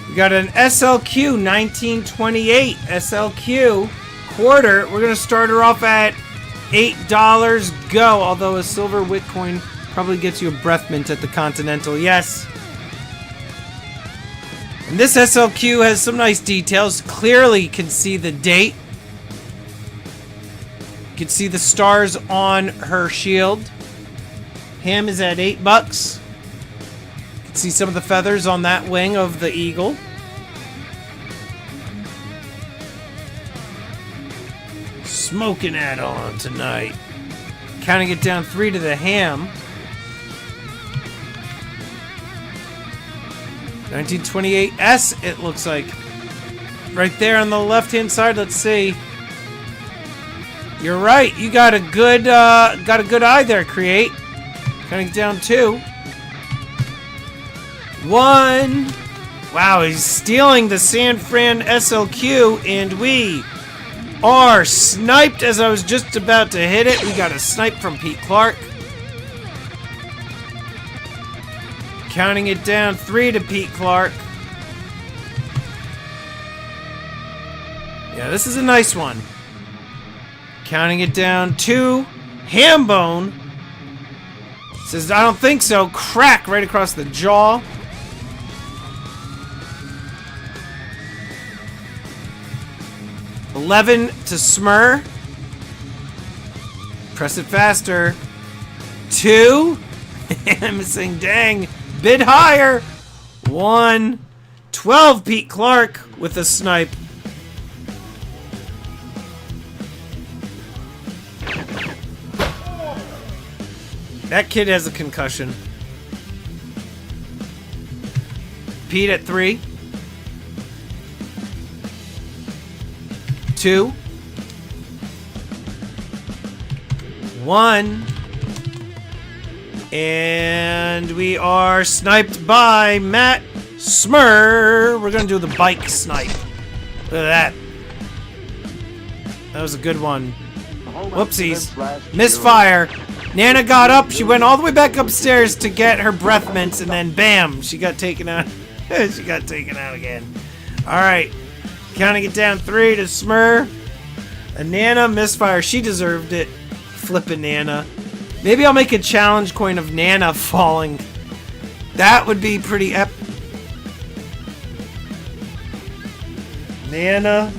We got an SLQ 1928 SLQ quarter. We're going to start her off at $8 go. Although a silver wit coin probably gets you a breath mint at the Continental. Yes. And this SLQ has some nice details. Clearly can see the date. You can see the stars on her shield. Ham is at $8. You can see some of the feathers on that wing of the eagle. Smoking add-on tonight. Counting it down 3 to the ham. 1928S, it looks like. Right there on the left-hand side. Let's see. You're right. You got a good eye there, Create. Counting it down 2. 1. Wow, he's stealing the San Fran SLQ, and we are sniped as I was just about to hit it. We got a snipe from Pete Clark. Counting it down 3 to Pete Clark. Yeah, this is a nice one. Counting it down 2. Hambone. Says, I don't think so. Crack right across the jaw. $11 to Smur. Press it faster. 2. I'm missing. Dang. Bid higher. 1. 12 Pete Clark with a snipe. That kid has a concussion. Pete at 3. 2. 1. And we are sniped by Matt Smur. We're going to do the bike snipe. Look at that. That was a good one. Whoopsies. Misfire. Nana got up. She went all the way back upstairs to get her breath mints, and then bam, she got taken out. She got taken out again. All right. Counting it down 3 to Smur. A Nana misfire. She deserved it. Flippin' Nana. Maybe I'll make a challenge coin of Nana falling. That would be pretty epic. Nana.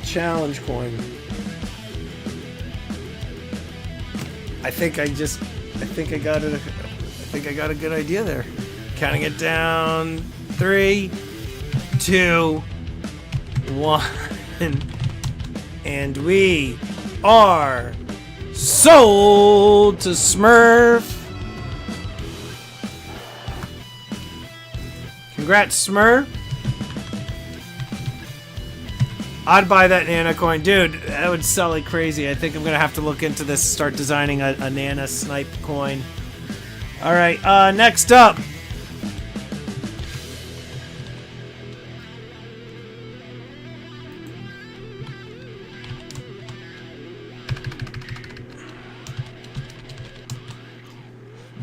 Challenge coin. I think I got it. I think I got a good idea there. Counting it down 3, 2, 1. And we are sold to Smurf. Congrats, Smurf. I'd buy that Nana coin. Dude, that would sell like crazy. I think I'm going to have to look into this, start designing a Nana snipe coin. All right, next up.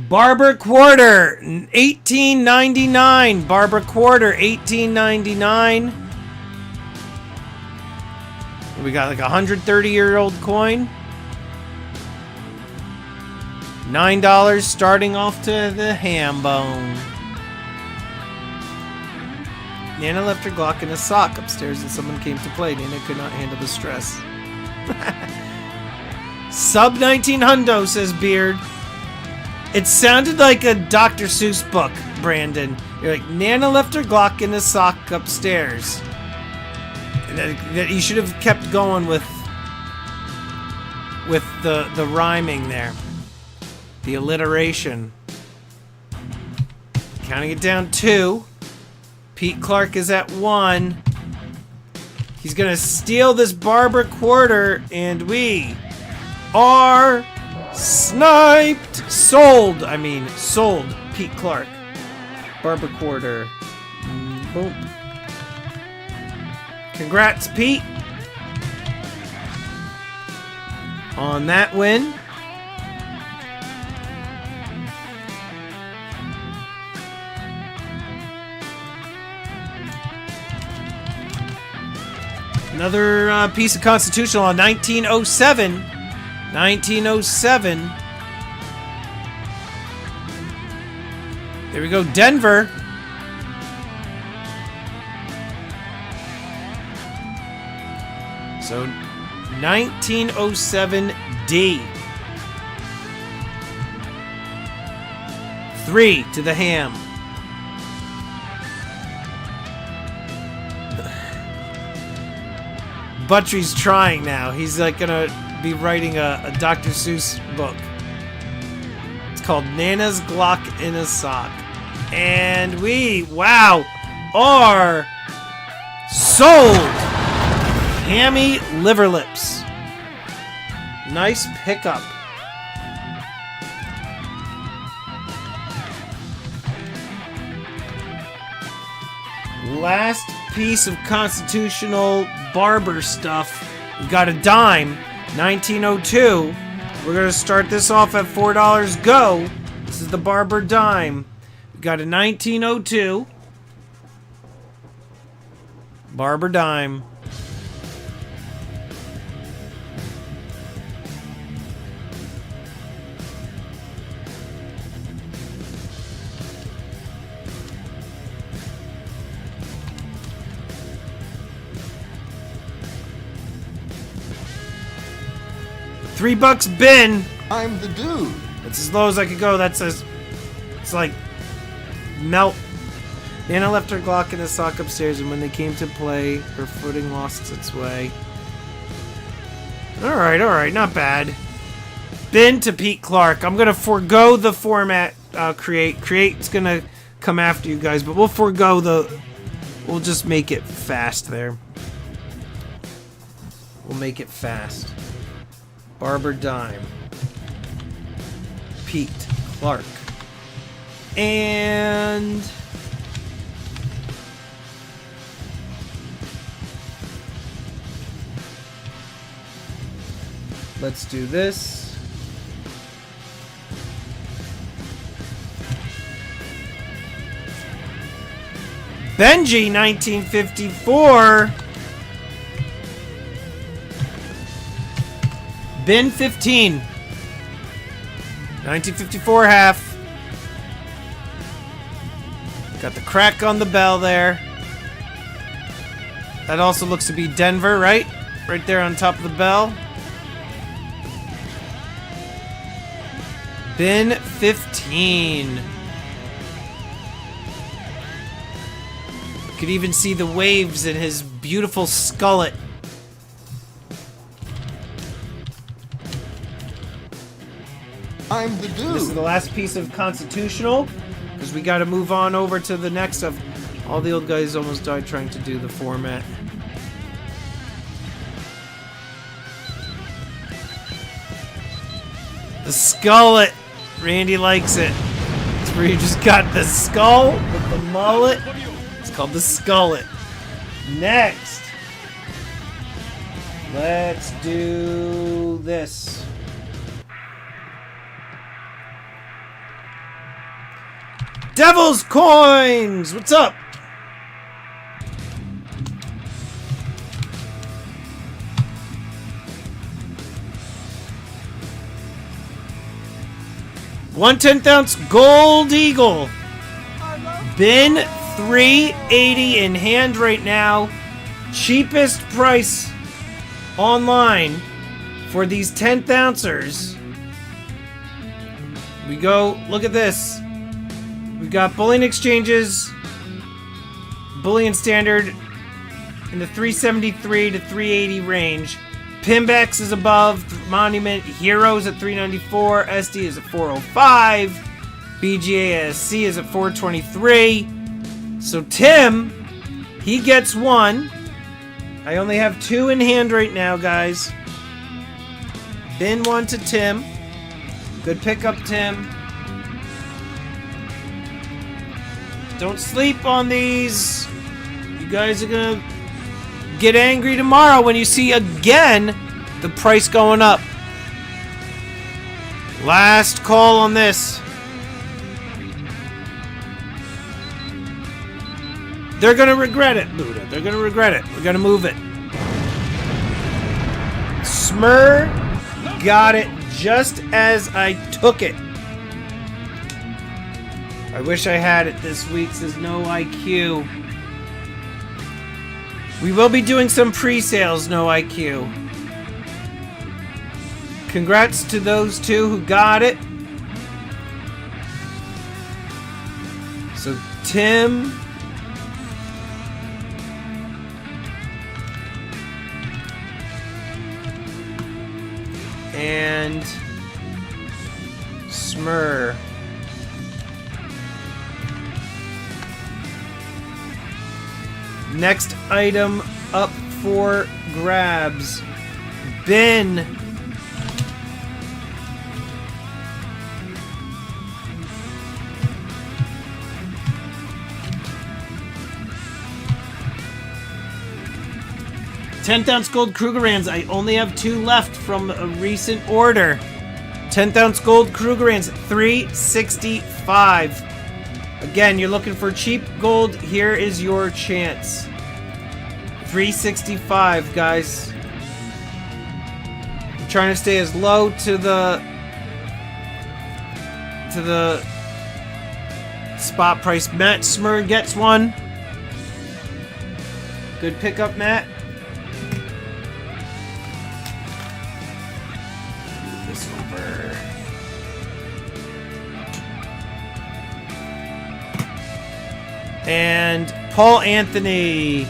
Barber Quarter, 1899. Barber Quarter, 1899. We got like a 130-year-old coin. $9 starting off to the ham bone. Nana left her Glock in a sock upstairs and someone came to play. Nana could not handle the stress. Sub 19 hundo, says Beard. It sounded like a Dr. Seuss book. Brandon. You're like, Nana left her Glock in a sock upstairs. And that you should have kept going with the rhyming there. The alliteration. Counting it down 2. Pete Clark is at 1. He's gonna steal this barber quarter, and we are sniped. Sold Pete Clark. Barber quarter. Boom. Congrats, Pete. On that win. Another piece of constitutional on 1907. 1907. There we go, Denver. So 1907 D. 3 to the ham. Buttrey's trying now. He's like gonna be writing a Dr. Seuss book. It's called Nana's Glock in a Sock. And we, wow, are sold. Hammy liver lips. Nice pickup. Last piece of constitutional barber stuff. We got a dime. 1902. We're gonna start this off at $4 go. This is the barber dime. We got a 1902 barber dime. $3 bin. I'm the dude. That's as low as I could go. That says it's like melt. Nana left her Glock in a sock upstairs, and when they came to play, her footing lost its way. Alright, not bad. Bin to Pete Clark. I'm gonna forego the format create. Create's gonna come after you guys, but we'll forego we'll just make it fast there. We'll make it fast. Barber dime. Pete Clark. And let's do this. Benji 1954. Bin 15. 1954 half. Got the crack on the bell there. That also looks to be Denver, right? Right there on top of the bell. Bin 15. You could even see the waves in his beautiful skullet. I'm the dude. This is the last piece of constitutional, because we got to move on over to the next of. All the old guys almost died trying to do the format. The skullet. Randy likes it. It's where you just got the skull with the mullet. It's called the skullet. Next, let's do this. Devil's Coins! What's up? One 10th ounce gold eagle. Bin $3.80 in hand right now. Cheapest price online for these 10th ouncers. We go, look at this. We got bullion exchanges, bullion standard in the 373 to 380 range. Pimbex is above Monument. Heroes at 394. SD is at 405. BGASC is at 423. So Tim, he gets one. I only have two in hand right now, guys. Bin one to Tim. Good pickup, Tim. Don't sleep on these. You guys are gonna get angry tomorrow when you see again the price going up. Last call on this. They're gonna regret it, Buddha. They're gonna regret it. We're gonna move it. Smur got it just as I took it. I wish I had it this week, says No IQ. We will be doing some pre-sales, No IQ. Congrats to those two who got it. So Tim. And Smur. Next item up for grabs. Bin. $10-ounce gold Krugerrands. I only have two left from a recent order. 10-ounce gold Krugerrands, $365. Again, you're looking for cheap gold. Here is your chance. $365, guys. I'm trying to stay as low to the spot price. Matt Smur gets one. Good pickup, Matt. Move this over. And Paul Anthony.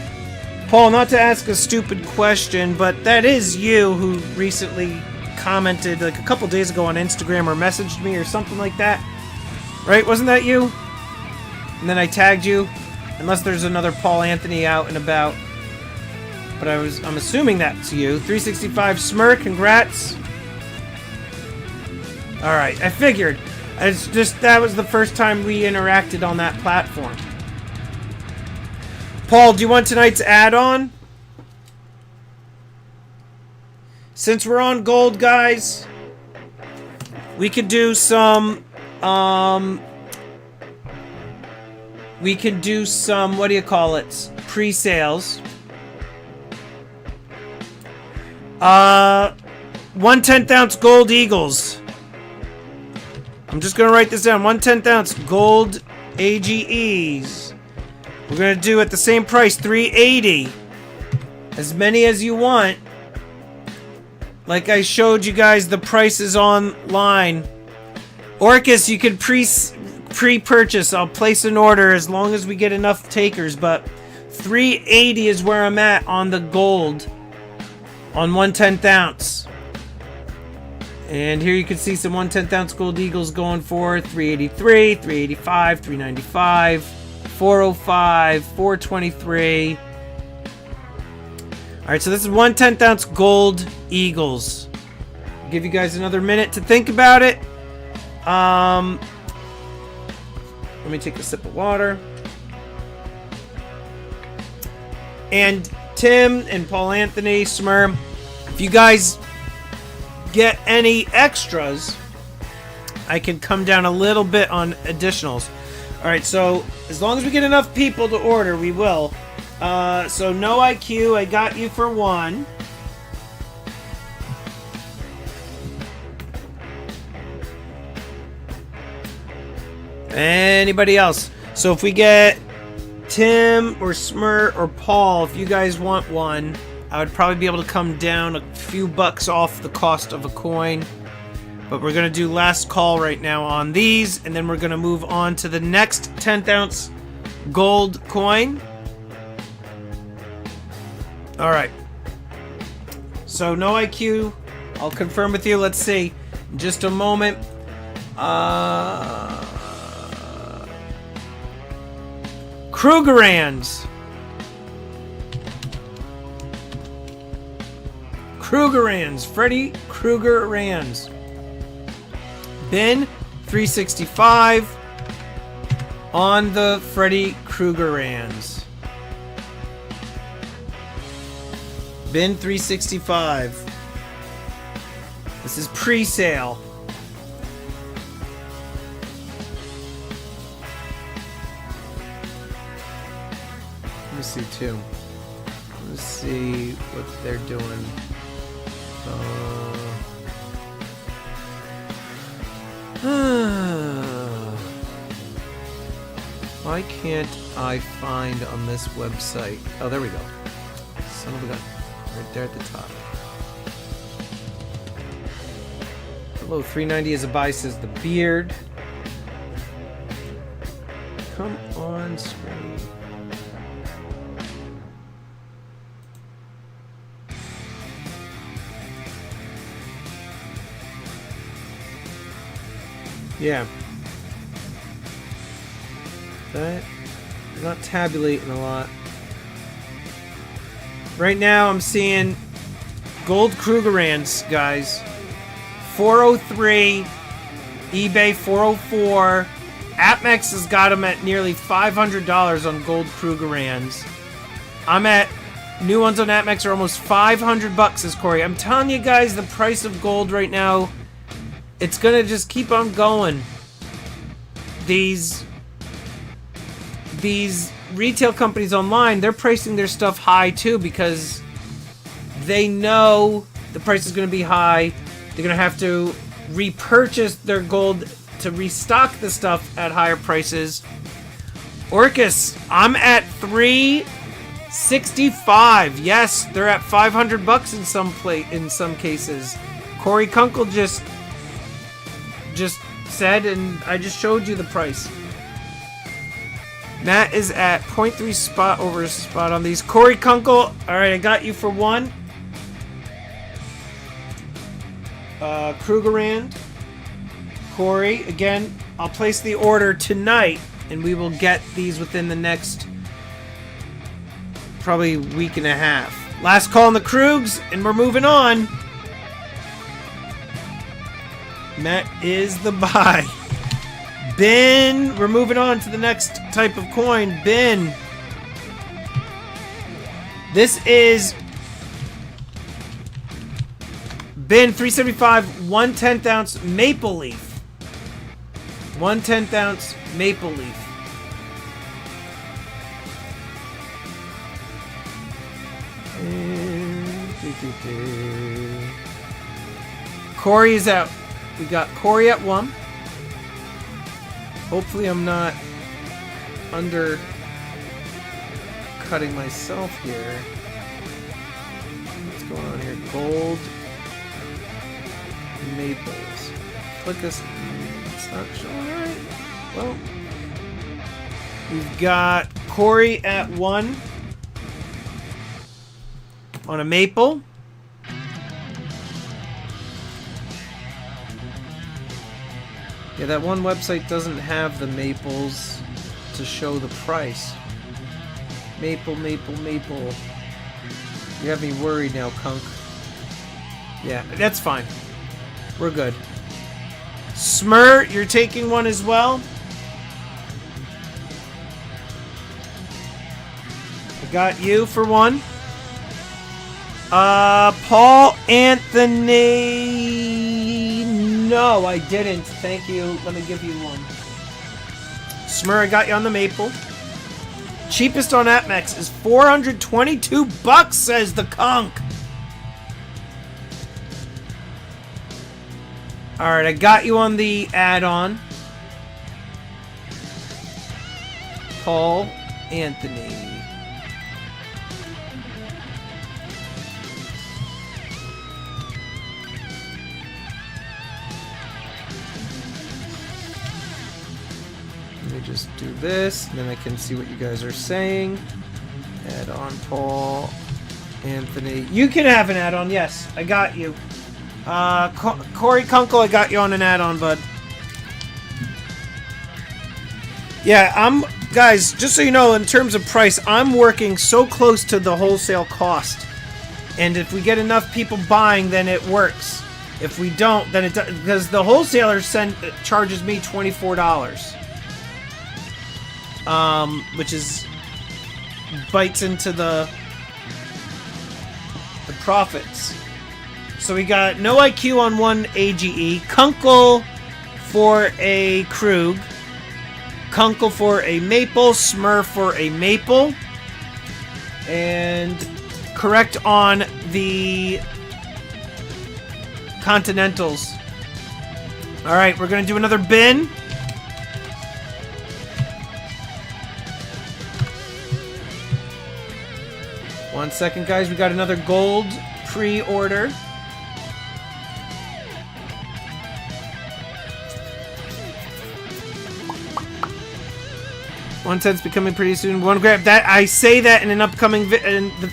Paul, not to ask a stupid question, but that is you who recently commented like a couple days ago on Instagram or messaged me or something like that. Right? Wasn't that you? And then I tagged you. Unless there's another Paul Anthony out and about. But I'm assuming that's you. 365 Smur, congrats. Alright, I figured. It's just that was the first time we interacted on that platform. Paul, do you want tonight's add-on? Since we're on gold, guys, we could do some, what do you call it? Pre-sales. 1 10th-ounce gold Eagles. I'm just going to write this down. 1 10th-ounce gold AGEs. We're going to do at the same price, $380. As many as you want. Like I showed you guys the prices online. Orcus, you can pre-purchase. I'll place an order as long as we get enough takers. But $380 is where I'm at on the gold. On 1 10th-ounce. And here you can see some 1 10th-ounce gold Eagles going for $383, $385, $395. 405, 423. Alright, so this is 1 10th-ounce gold Eagles. I'll give you guys another minute to think about it. Let me take a sip of water. And Tim and Paul Anthony, Smurm, if you guys get any extras, I can come down a little bit on additionals. Alright, so as long as we get enough people to order, we will. So No IQ, I got you for one. Anybody else? So if we get Tim or Smur or Paul, if you guys want one, I would probably be able to come down a few bucks off the cost of a coin. But we're going to do last call right now on these, and then we're going to move on to the next 10th ounce gold coin. All right. So no IQ. I'll confirm with you. Let's see. In just a moment. Krugerrands. Krugerrands. Freddy Krugerrands. Bin 365 on the Freddy Krugerrands. Bin 365. This is pre-sale. Let me see too. Let's see what they're doing. Why can't I find on this website? Oh, there we go. Son of a gun. Right there at the top. Hello, 390 is a buy, says the beard. Come on, screen. Yeah. That is not tabulating a lot. Right now I'm seeing gold Krugerrands, guys. 403, eBay 404. AppMex has got them at nearly $500 on gold Krugerrands. I'm at new ones on AppMex are almost $500, says Corey. I'm telling you guys, the price of gold right now, it's gonna just keep on going. These retail companies online, they're pricing their stuff high too because they know the price is going to be high. They're going to have to repurchase their gold to restock the stuff at higher prices. Orcus, I'm at 365. Yes, they're at $500 in some cases. Corey Kunkel just said, and I just showed you the price. Matt is at 0.3 spot over spot on these. Corey Kunkel, all right, I got you for one. Krugerrand. Corey, again, I'll place the order tonight, and we will get these within the next probably week and a half. Last call on the Krugs, and we're moving on. Matt is the buy. Bin, we're moving on to the next type of coin. Bin. This is Bin 375 1/10 ounce maple leaf. 1/10 ounce maple leaf. Corey is out. We got Corey at 1. Hopefully I'm not undercutting myself here. What's going on here? Gold maples. Click this. It's not showing right. Well, we've got Corey at 1 on a maple. Yeah, that one website doesn't have the maples to show the price. Maple. You have me worried now, Kunk. Yeah, that's fine. We're good. Smur, you're taking one as well? I got you for one. Paul Anthony. No, I didn't. Thank you. Let me give you one. Smur, I got you on the maple. Cheapest on AppMex is $422, says the Kunk. Alright, I got you on the add-on. Paul Anthony. just do this, and then I can see what you guys are saying. Add-on, Paul, Anthony. You can have an add-on, yes. I got you. Corey Kunkel, I got you on an add-on, bud. Yeah, guys, just so you know, in terms of price, I'm working so close to the wholesale cost. And if we get enough people buying, then it works. If we don't, then it doesn't, because the wholesaler charges me $24. Which is bites into the profits. So we got no IQ on one AGE, Kunkel for a Krug, Kunkel for a Maple, Smurf for a Maple, and correct on the Continentals. Alright, we're gonna do another bin. One second, guys. We got another gold pre-order. $1.10's becoming pretty soon. One grab that. I say that in an upcoming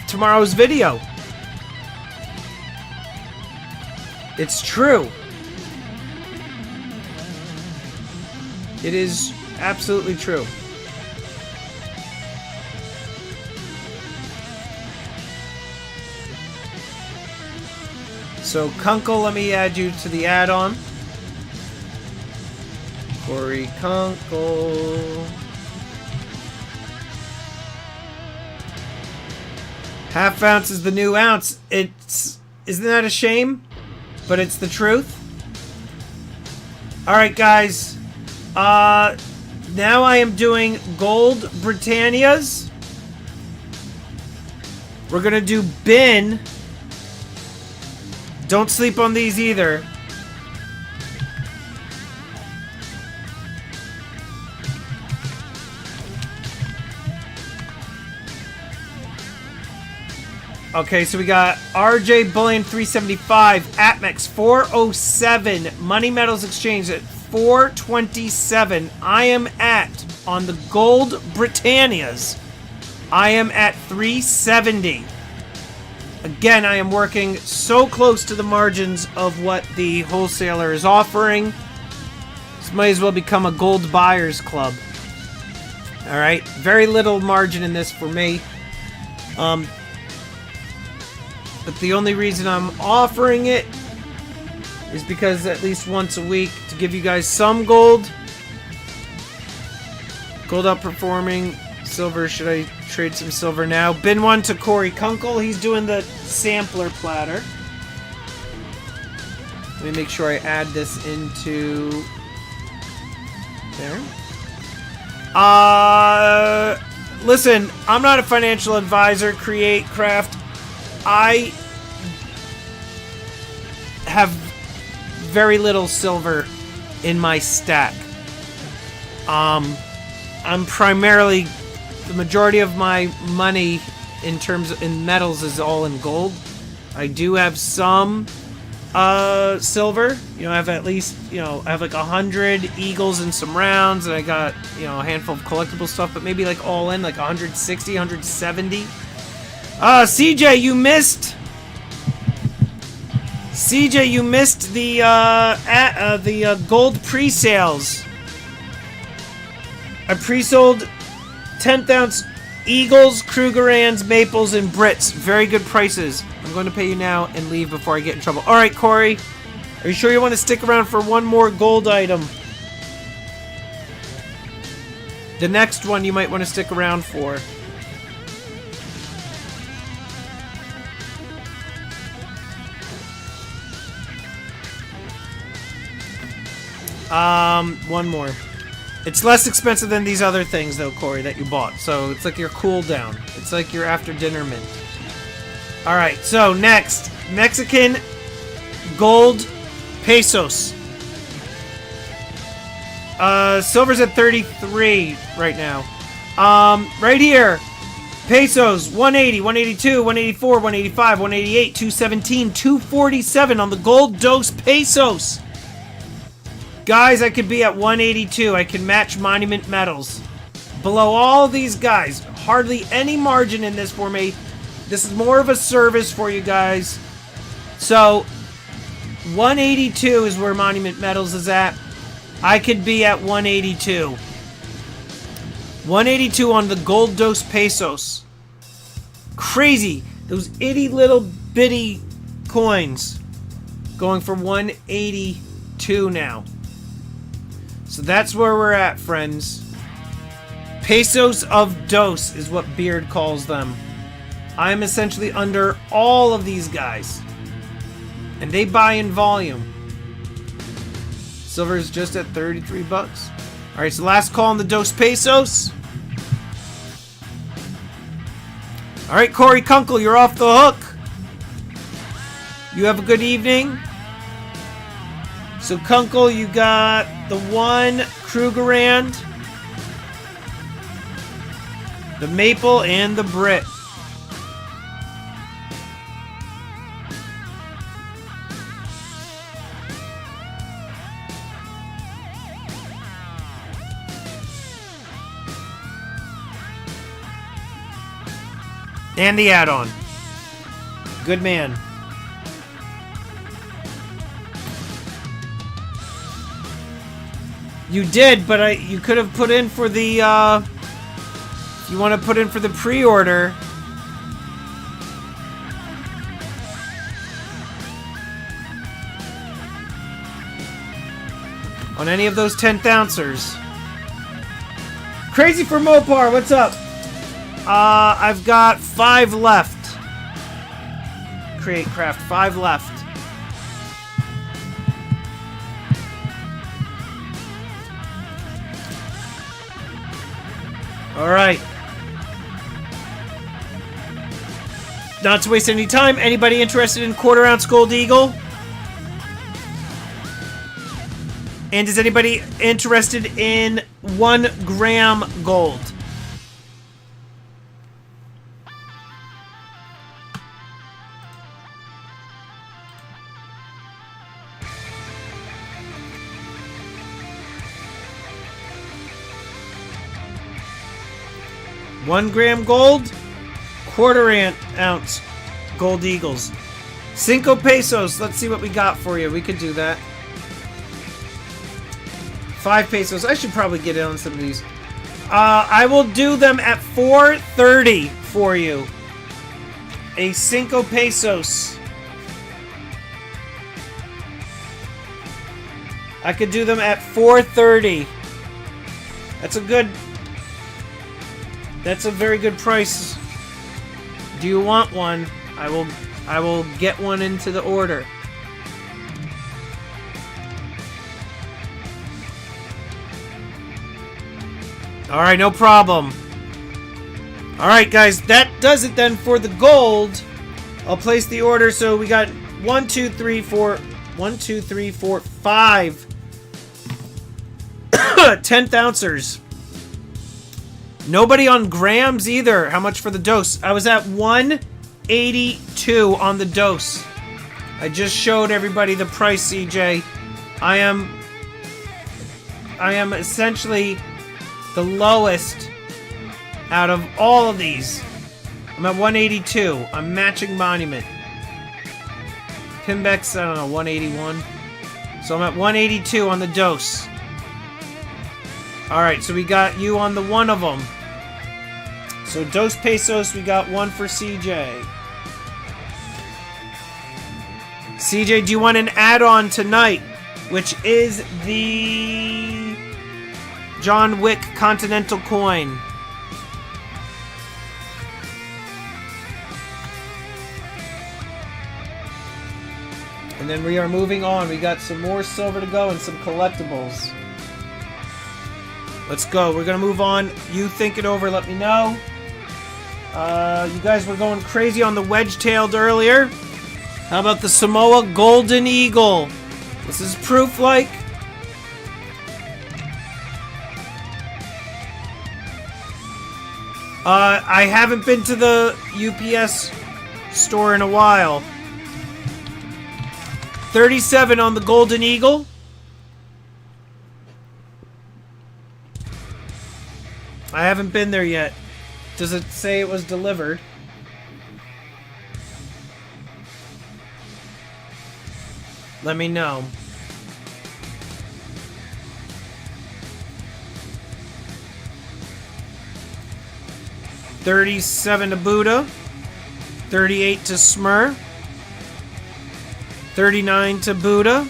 tomorrow's video. It's true. It is absolutely true. So, Kunkel, let me add you to the add-on. Corey Kunkel. Half ounce is the new ounce. Isn't that a shame? But it's the truth. Alright, guys. Now I am doing gold Britannias. We're gonna do bin. Don't sleep on these either. Okay, so we got RJ Bullion 375, Atmex 407, Money Metals Exchange at 427. I am at, on the gold Britannias, I am at 370. Again, I am working so close to the margins of what the wholesaler is offering. This might as well become a gold buyers club. Alright, very little margin in this for me. But the only reason I'm offering it is because at least once a week to give you guys some gold. Gold outperforming. Silver, should I trade some silver now? Bin one to Corey Kunkel. He's doing the sampler platter. Let me make sure I add this into there. Listen, I'm not a financial advisor. Create, craft. I have very little silver in my stack. I'm primarily, the majority of my money in metals is all in gold. I do have some silver. You know, I have at least, I have like 100 eagles and some rounds, and I got, a handful of collectible stuff, but maybe like all in like 160, 170. CJ, you missed. CJ, you missed the gold pre-sales. I pre-sold 10th ounce Eagles, Krugerrands, Maples, and Brits. Very good prices. I'm going to pay you now and leave before I get in trouble. All right, Corey. Are you sure you want to stick around for one more gold item? The next one you might want to stick around for. One more. It's less expensive than these other things, though, Corey, that you bought. So it's like your cool down. It's like your after dinner mint. Alright, so next. Mexican gold pesos. Silver's at 33 right now. Right here. Pesos, 180, 182, 184, 185, 188, 217, 247 on the gold dose pesos. Guys, I could be at 182. I can match monument medals. Below all these guys. Hardly any margin in this for me. This is more of a service for you guys. So, 182 is where monument medals is at. I could be at 182. 182 on the gold dos pesos. Crazy. Those itty little bitty coins. Going for 182 now. So that's where we're at, friends. Pesos of dos is what Beard calls them. I'm essentially under all of these guys. And they buy in volume. Silver is just at 33 bucks. Alright, so last call on the dos pesos. Alright, Corey Kunkel, you're off the hook. You have a good evening. So, Kunkel, you got the one Krugerrand, the Maple, and the Brit. And the add-on. Good man. You did, but you could have put in for the, if you want to put in for the pre-order. On any of those 10th ouncers. Crazy for Mopar, what's up? I've got 5 left. Create craft, 5 left. Alright. Not to waste any time, anybody interested in quarter-ounce gold eagle? And is anybody interested in 1 gram gold? $1 gold, quarter-ounce gold eagles. 5 pesos. Let's see what we got for you. We could do that. 5 pesos. I should probably get in on some of these. I will do them at 4.30 for you. A 5 pesos. I could do them at 4.30. That's a very good price. Do you want one? I will get one into the order. Alright, no problem. Alright, guys, that does it then for the gold. I'll place the order. So we got 5 10th ouncers. Nobody on grams either. How much for the dose? I was at 182 on the dose. I just showed everybody the price, CJ. I am essentially the lowest out of all of these. I'm at 182. I'm matching monument. Pimbeck's, I don't know, 181. So I'm at 182 on the dose. Alright, so we got you on the one of them. So dos pesos, we got one for CJ. CJ, do you want an add-on tonight? Which is the John Wick Continental Coin. And then we are moving on. We got some more silver to go and some collectibles. Let's go. We're going to move on. You think it over. Let me know. You guys were going crazy on the wedge-tailed earlier. How about the Samoa Golden Eagle? This is proof, like. I haven't been to the UPS store in a while. 37 on the Golden Eagle. I haven't been there yet. Does it say it was delivered? Let me know. $37 to Buddha. 38 to Smur. 39 to Buddha.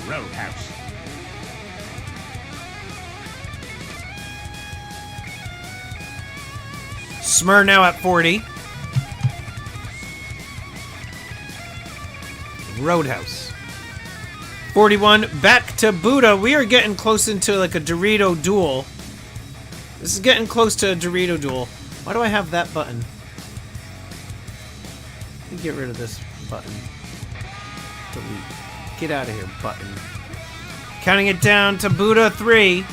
Roadhouse. Smur now at 40. Roadhouse. 41. Back to Buddha. We are getting close into like a Dorito duel. This is getting close to a Dorito duel. Why do I have that button? Let me get rid of this button. Delete. Get out of here, button. Counting it down to Buddha. 3,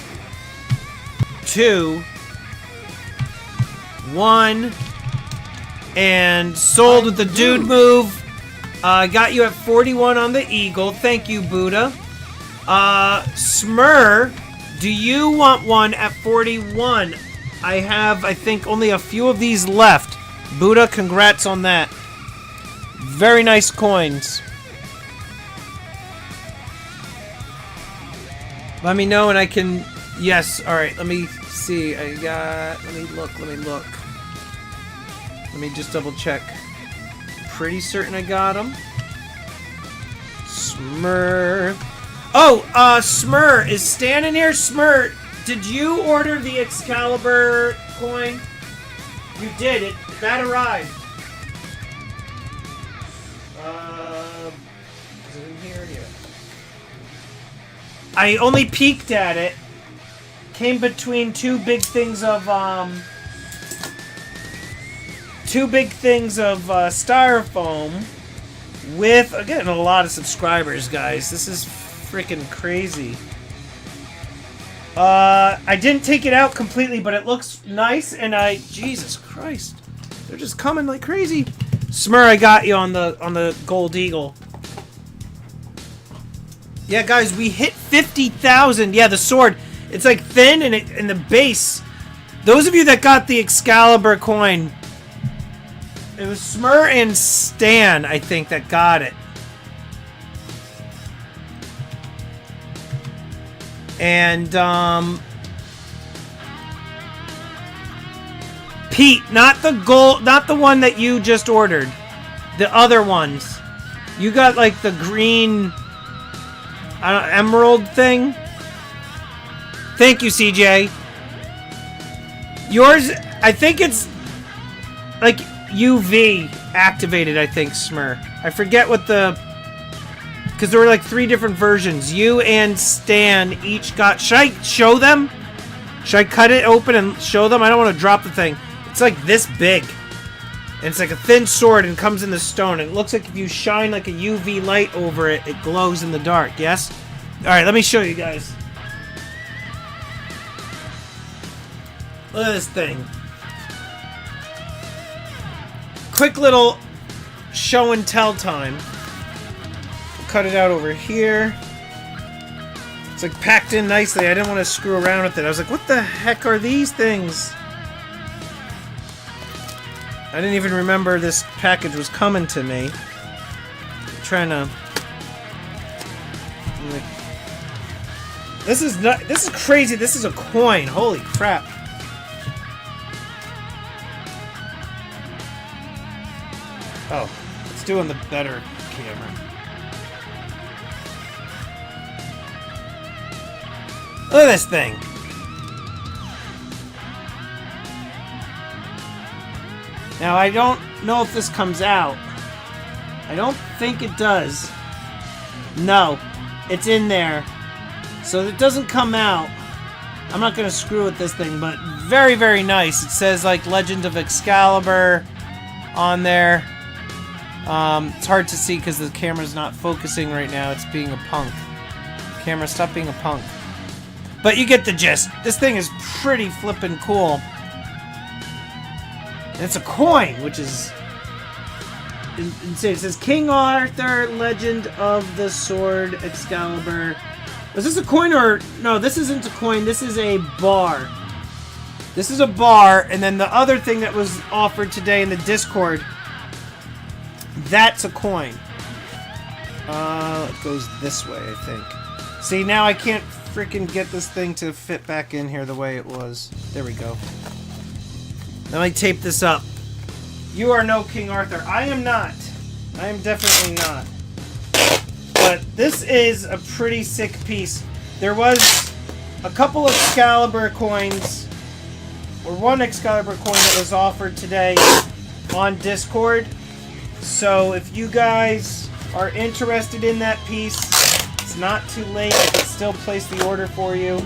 2, 1. And sold with the dude move. Got you at 41 on the eagle. Thank you, Buddha. Smur, do you want one at 41? I have, I think, only a few of these left. Buddha, congrats on that. Very nice coins. Let me know and I can... Yes, alright, let me see. I got... Let me look. Let me just double check. Pretty certain I got them. Smur. Oh, Smur is standing here. Smur, did you order the Excalibur coin? You did. That arrived. Is it in here? Yeah. I only peeked at it. Came between two big things of styrofoam with, again, a lot of subscribers, guys. This is freaking crazy. I didn't take it out completely, but it looks nice, and Jesus Christ. They're just coming like crazy. Smur, I got you on the Gold Eagle. Yeah, guys, we hit 50,000. Yeah, the sword. It's like thin, and in the base. Those of you that got the Excalibur coin, it was Smur and Stan, I think, that got it. And, Pete, not the gold, not the one that you just ordered. The other ones. You got, like, the green, I don't know, emerald thing? Thank you, CJ. Yours, I think it's, like, UV activated, I think, Smur. I forget what the... Because there were like 3 different versions. You and Stan each got... Should I show them? Should I cut it open and show them? I don't want to drop the thing. It's like this big. And it's like a thin sword and comes in the stone. And it looks like if you shine like a UV light over it, it glows in the dark. Yes? Alright, let me show you guys. Look at this thing. Quick little show and tell time. Cut it out over here. It's like packed in nicely. I didn't want to screw around with it. I was like, what the heck are these things? I didn't even remember this package was coming to me. I'm trying to... This is not... This is crazy. This is a coin. Holy crap. Oh, it's doing the better camera. Look at this thing. Now, I don't know if this comes out. I don't think it does. No, it's in there. So it doesn't come out. I'm not going to screw with this thing, but very, very nice. It says, like, Legend of Excalibur on there. It's hard to see because the camera's not focusing right now. It's being a punk. Camera, stop being a punk. But you get the gist. This thing is pretty flippin' cool. And it's a coin, which is insane. It says King Arthur, Legend of the Sword, Excalibur. Was this a coin or... No, this isn't a coin. This is a bar. This is a bar, and then the other thing that was offered today in the Discord, that's a coin. It goes this way, I think. See, now I can't freaking get this thing to fit back in here the way it was. There we go. Let me tape this up. You are no King Arthur. I am not. I am definitely not. But this is a pretty sick piece. There was a couple of Excalibur coins, or one Excalibur coin that was offered today on Discord. So if you guys are interested in that piece, it's not too late. I can still place the order for you.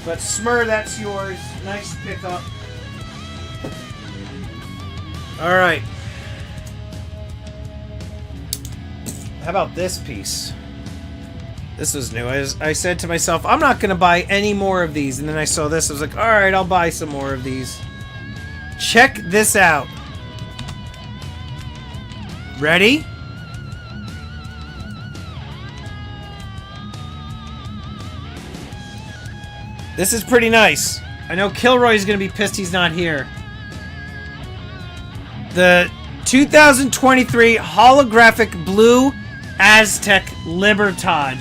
But Smur, that's yours. Nice pickup. Alright. How about this piece? This was new. I said to myself, I'm not going to buy any more of these. And then I saw this. I was like, alright, I'll buy some more of these. Check this out. Ready? This is pretty nice. I know Kilroy's going to be pissed he's not here. The 2023 holographic blue Aztec Libertad.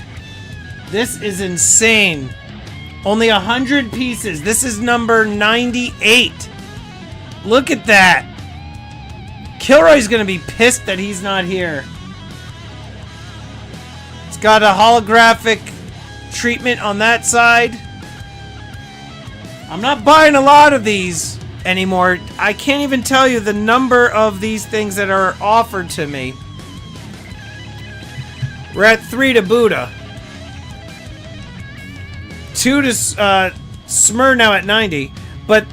This is insane. Only 100 pieces. This is number 98. Look at that. Kilroy's going to be pissed that he's not here. It's got a holographic treatment on that side. I'm not buying a lot of these anymore. I can't even tell you the number of these things that are offered to me. We're at 3 to Buddha. 2 to Smur now at 90. But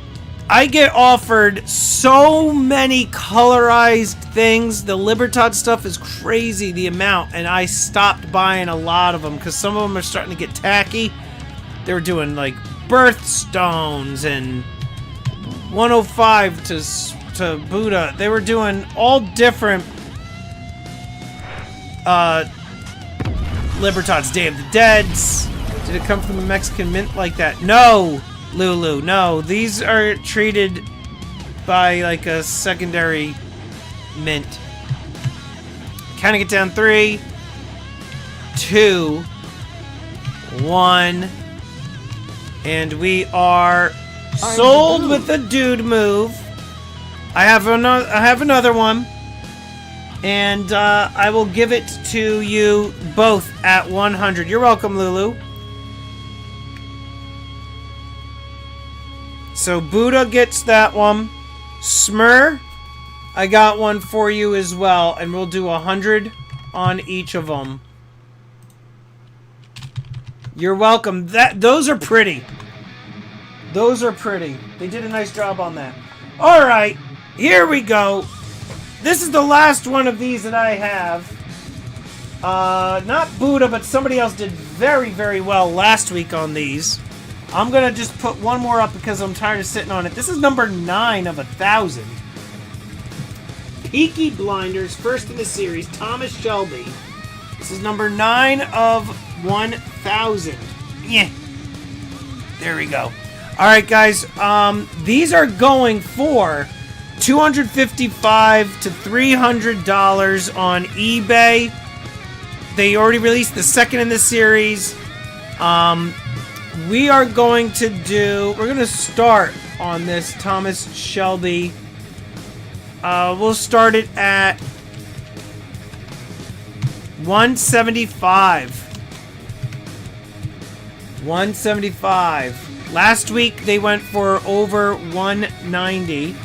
I get offered so many colorized things. The Libertad stuff is crazy, the amount. And I stopped buying a lot of them because some of them are starting to get tacky. They were doing like birthstones and 105 to Buddha. They were doing all different Libertads. Day of the Deads. Did it come from the Mexican mint like that? No, Lulu, no. These are treated by like a secondary mint. Counting it down. 3, 2, 1. And we are sold with the dude move. I have another one. And I will give it to you both at 100. You're welcome, Lulu. So Buddha gets that one. Smur, I got one for you as well. And we'll do 100 on each of them. You're welcome. Those are pretty. Those are pretty. They did a nice job on that. Alright, here we go. This is the last one of these that I have. Not Buddha, but somebody else did very, very well last week on these. I'm going to just put one more up because I'm tired of sitting on it. This is number 9 of 1,000. Peaky Blinders, first in the series, Thomas Shelby. This is number 9 of 1,000. Yeah. There we go. Alright, guys. These are going for $255 to $300 on eBay. They already released the second in the series. We are going to do... We're going to start on this Thomas Shelby. We'll start it at $175. $175. Last week they went for over $190.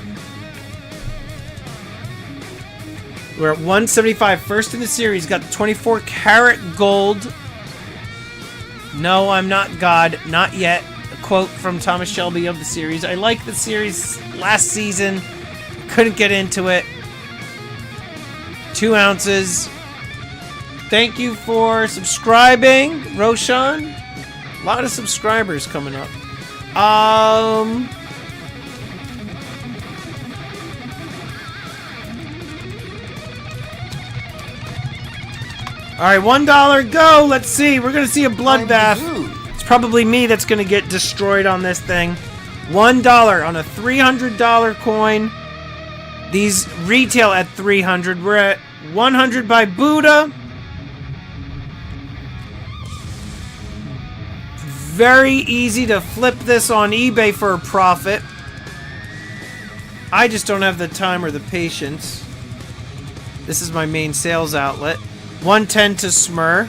We're at $175. First in the series. Got 24 karat gold. No, I'm not God. Not yet. A quote from Thomas Shelby of the series. I liked the series last season. Couldn't get into it. 2 ounces. Thank you for subscribing, Roshan. A lot of subscribers coming up. Alright, $1, go! Let's see. We're gonna see a I'm the bloodbath. dude. It's probably me that's gonna get destroyed on this thing. $1 on a $300 coin. These retail at $300. We're at $100 by Buddha. Very easy to flip this on eBay for a profit. I just don't have the time or the patience. This is my main sales outlet. 110 to Smur.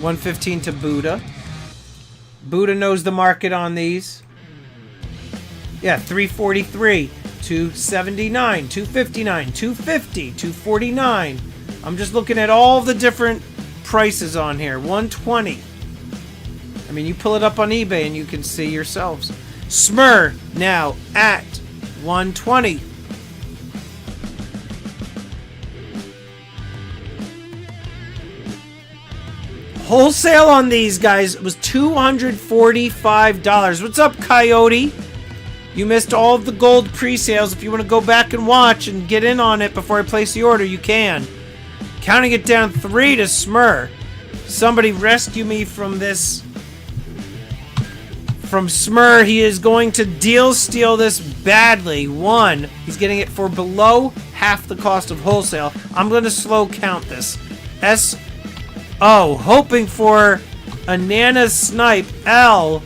115 to Buddha. Buddha knows the market on these. Yeah, 343, 279, 259, 250, 249. I'm just looking at all the different prices on here. 120. I mean, you pull it up on eBay and you can see yourselves. Smur now at 120. Wholesale on these guys was $245. What's up, Coyote? You missed all of the gold pre-sales. If you want to go back and watch and get in on it before I place the order, you can. Counting it down 3 to Smur. Somebody rescue me from this. From Smur, he is going to deal steal this badly. 1. He's getting it for below half the cost of wholesale. I'm going to slow count this. S-O. Hoping for a Nana Snipe. L.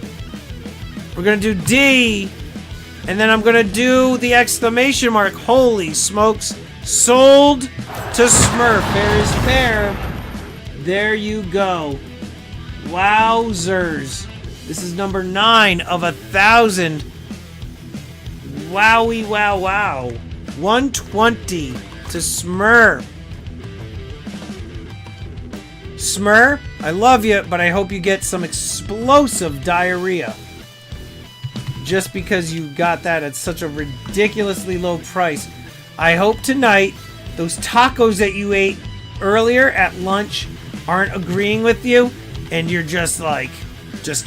We're going to do D. And then I'm going to do the exclamation mark. Holy smokes. Sold to Smurf. Fair is fair. There you go. Wowzers. This is number 9 of 1,000. Wowie, wow, wow. 120 to Smur. Smur, I love you, but I hope you get some explosive diarrhea. Just because you got that at such a ridiculously low price. I hope tonight those tacos that you ate earlier at lunch aren't agreeing with you and you're just like just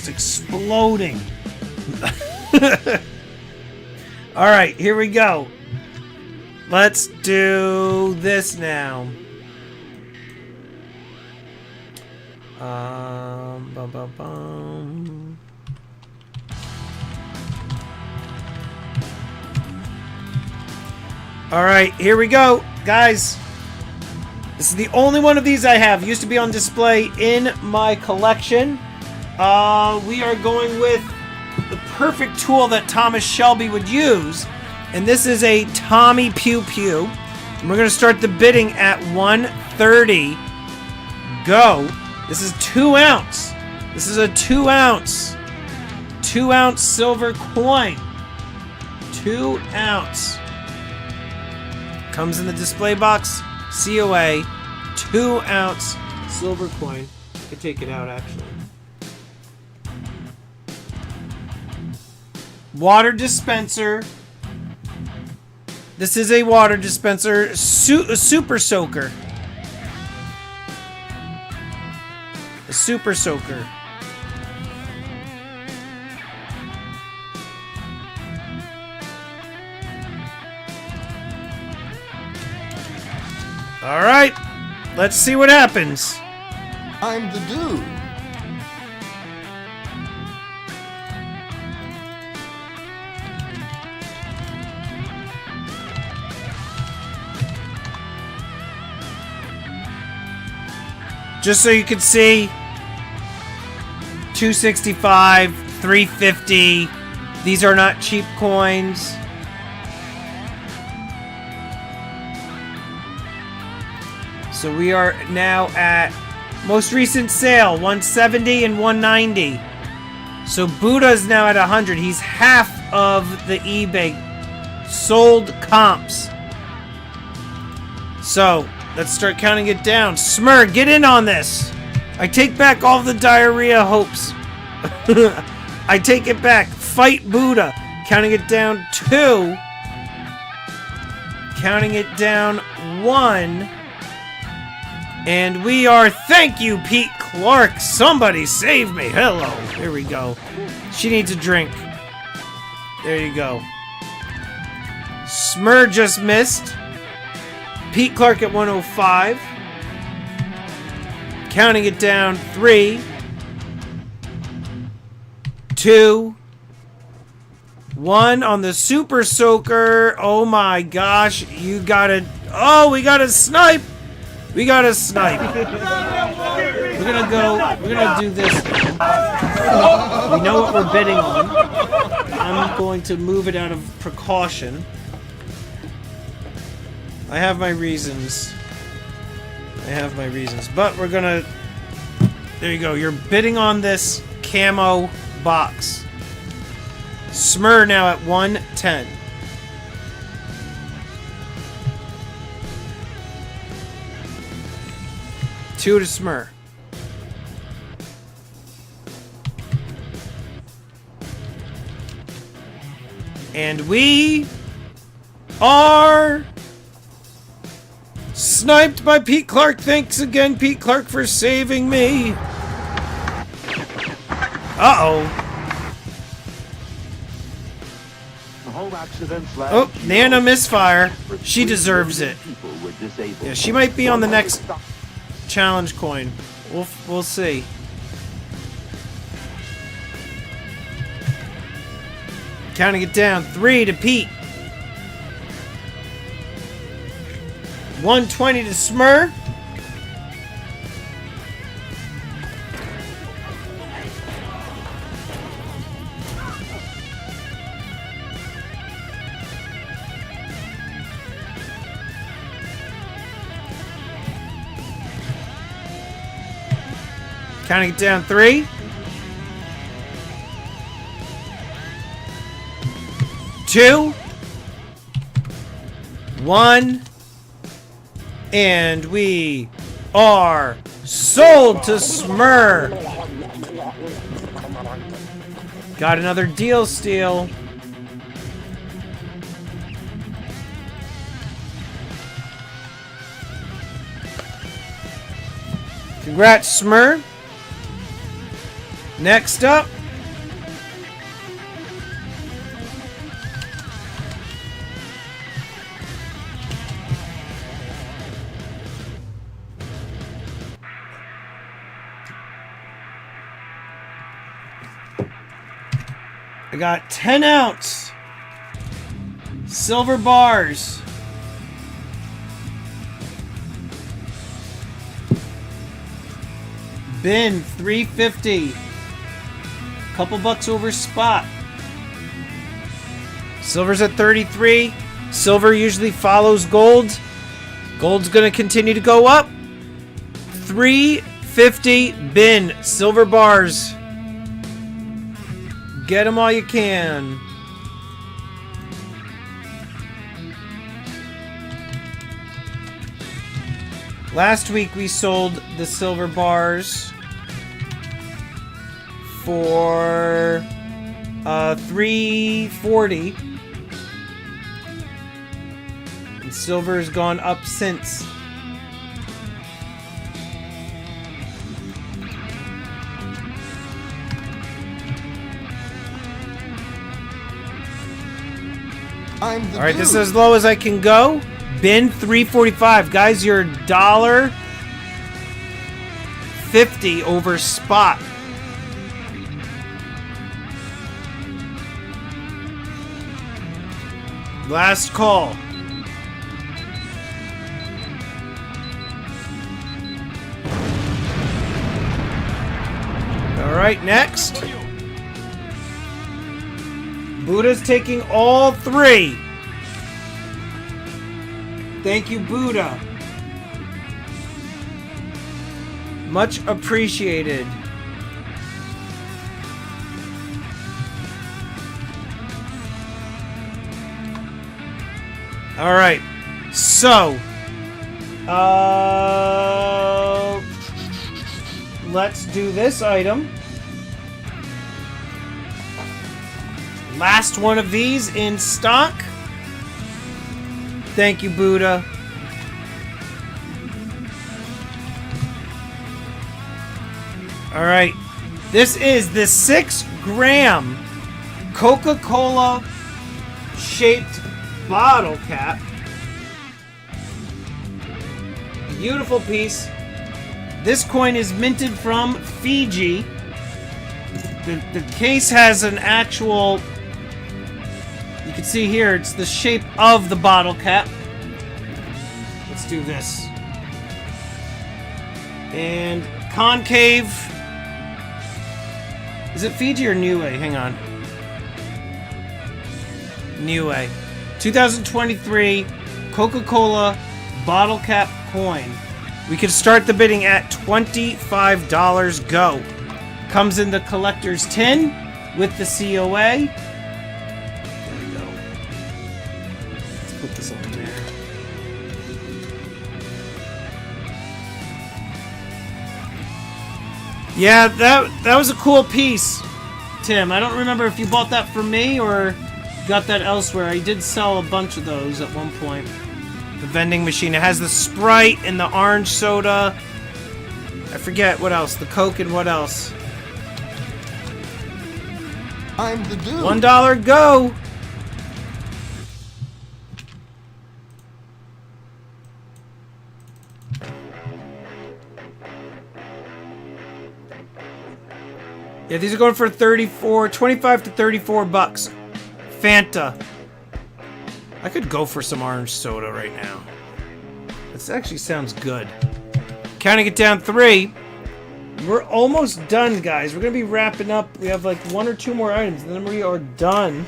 exploding. All right, here we go. Let's do this now. Bum, bum, bum. All right, here we go, guys. This is the only one of these I have. Used to be on display in my collection. We are going with the perfect tool that Thomas Shelby would use, and this is a Tommy Pew Pew. And we're going to start the bidding at 130. Go. This is 2 ounce. This is a 2 ounce. 2 ounce silver coin. 2 ounce. Comes in the display box. COA. 2 ounce silver coin. I could take it out actually. Water dispenser. This is a water dispenser. A super soaker. A super soaker. All right, let's see what happens. I'm the dude. Just so you can see, 265, 350. These are not cheap coins. So we are now at most recent sale, 170 and 190. So Buddha is now at 100. He's half of the eBay sold comps. So let's start counting it down. Smur, get in on this. I take back all the diarrhea hopes. I take it back. Fight Buddha. Counting it down 2. Counting it down 1. And we are, thank you, Pete Clark. Somebody save me. Hello. Here we go. She needs a drink. There you go. Smur just missed. Pete Clark at 105. Counting it down. 3, 2, 1 on the Super Soaker. Oh my gosh. You gotta... Oh, we got a snipe. We got a snipe. We're gonna go... We're gonna do this. We know what we're bidding on. I'm going to move it out of precaution. I have my reasons. But we're gonna... There you go. You're bidding on this camo box. Smur now at 110. Two to Smur. And we are sniped by Pete Clark. Thanks again, Pete Clark, for saving me. Uh-oh. Oh, Nana misfire. She deserves it. Yeah, she might be on the next challenge coin. We'll see. Counting it down. 3 to Pete. 120 to Smur. Counting it down. 3, 2, 1, and we are sold to Smur. Got another deal steal. Congrats, Smur. Next up, I got 10-ounce silver bars. Bin $3.50. Couple bucks over spot. Silver's at 33. Silver usually follows gold. Gold's gonna continue to go up. $3.50 bin silver bars. Get them all you can. Last week we sold the silver bars for $3.40, and silver has gone up since. I'm the All right, dude. this is as low as I can go. Bin $3.45, guys. You're $1.50 over spot. Last call. All right, next. Buddha's taking all 3. Thank you, Buddha. Much appreciated. All right, so let's do this item. Last one of these in stock. Thank you, Buddha. All right, this is the 6-gram Coca-Cola shaped bottle cap. Beautiful piece. This coin is minted from Fiji. The case has an actual... You can see here, it's the shape of the bottle cap. Let's do this. And concave. Is it Fiji or Niue? Hang on. Niue. 2023 Coca-Cola bottle cap coin. We can start the bidding at $25. Go. Comes in the collector's tin with the COA. There we go. Let's put this on there. Yeah, that was a cool piece, Tim. I don't remember if you bought that for me or got that elsewhere. I did sell a bunch of those at one point. The vending machine. It has the Sprite and the orange soda. I forget what else. The Coke and what else? I'm the dude. $1, go! Yeah, these are going for 25 to 34 bucks. Fanta. I could go for some orange soda right now. This actually sounds good. Counting it down 3. We're almost done, guys. We're going to be wrapping up. We have like 1 or 2 more items, and then we are done.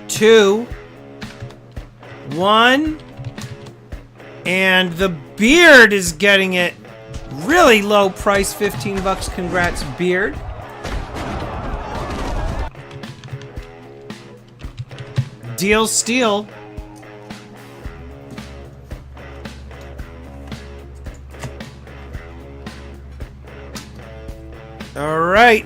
2. 1. And the beard is getting it. Really low price, 15 bucks. Congrats, beard. Deal steal. All right.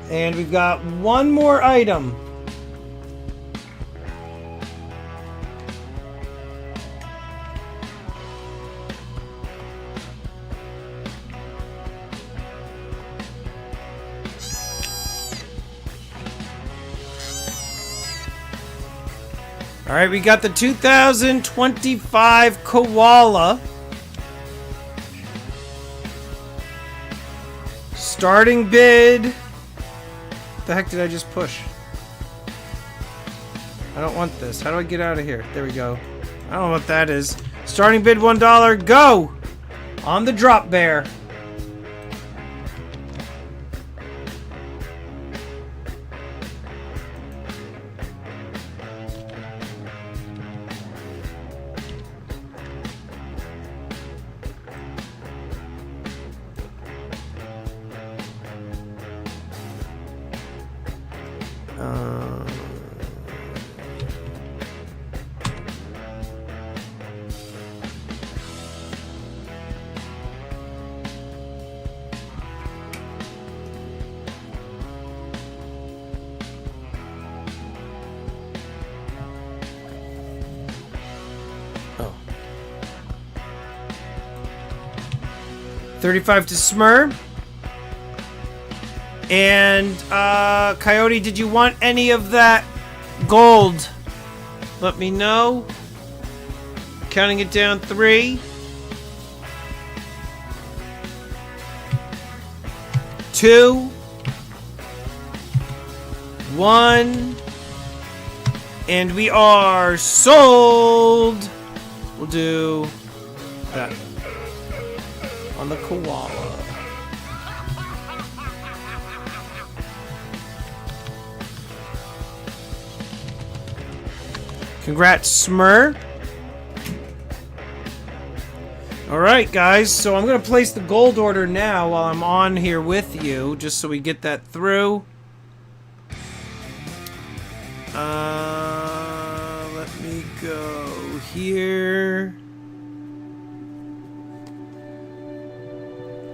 And we've got one more item. All right, we got the 2025 Koala. Starting bid. What the heck did I just push? I don't want this. How do I get out of here? There we go. I don't know what that is. Starting bid $1. Go! On the drop bear. Oh. 35 to Smur. And, Coyote, did you want any of that gold? Let me know. Counting it down 3. 2. 1. And we are sold. We'll do that on the koala. Congrats, Smur. Alright, guys, so I'm going to place the gold order now while I'm on here with you, just so we get that through. Let me go here.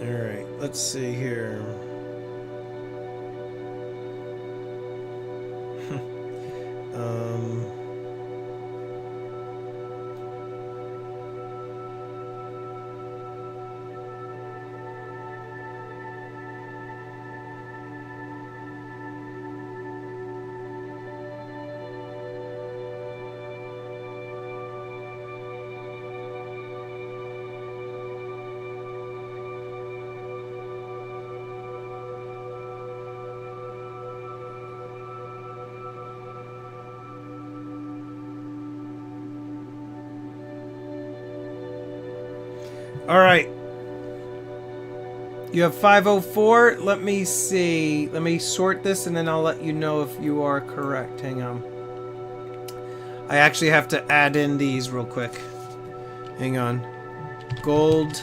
Alright, let's see here. All right. You have 504. Let me see. Let me sort this and then I'll let you know if you are correct. Hang on. I actually have to add in these real quick. Hang on. Gold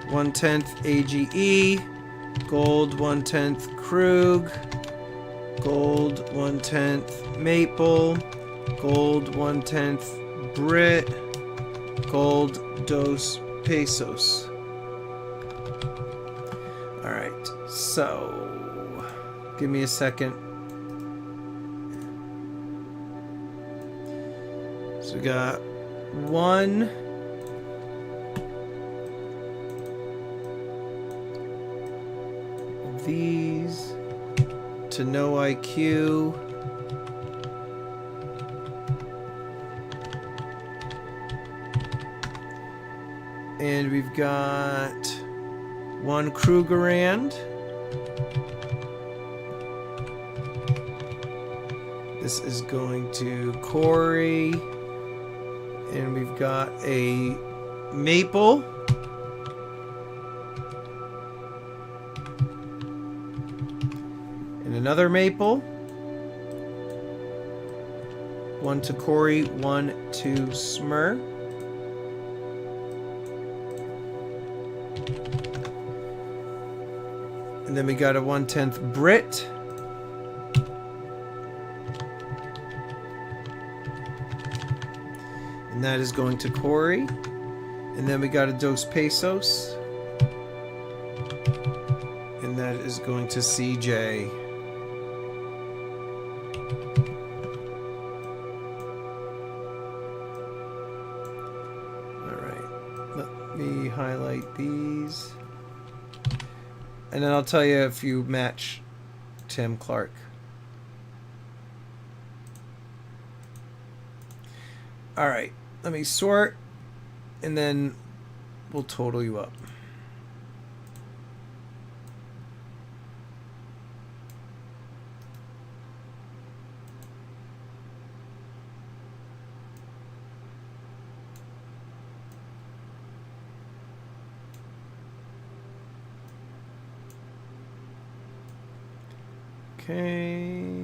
1/10 AGE. Gold 1/10 Krug. Gold 1/10 Maple. Gold 1/10 Brit. Gold Dos Pesos. Alright, so give me a second. So we got one. Of these to no IQ. And we've got one Krugerrand. This is going to Corey. And we've got a Maple. And another Maple. One to Corey, one to Smur. And then we got a 1/10 Brit. And that is going to Corey. And then we got a Dos Pesos. And that is going to CJ. Alright. Let me highlight these. And then I'll tell you if you match Tim Clark. Alright, let me sort, and then we'll total you up. Okay,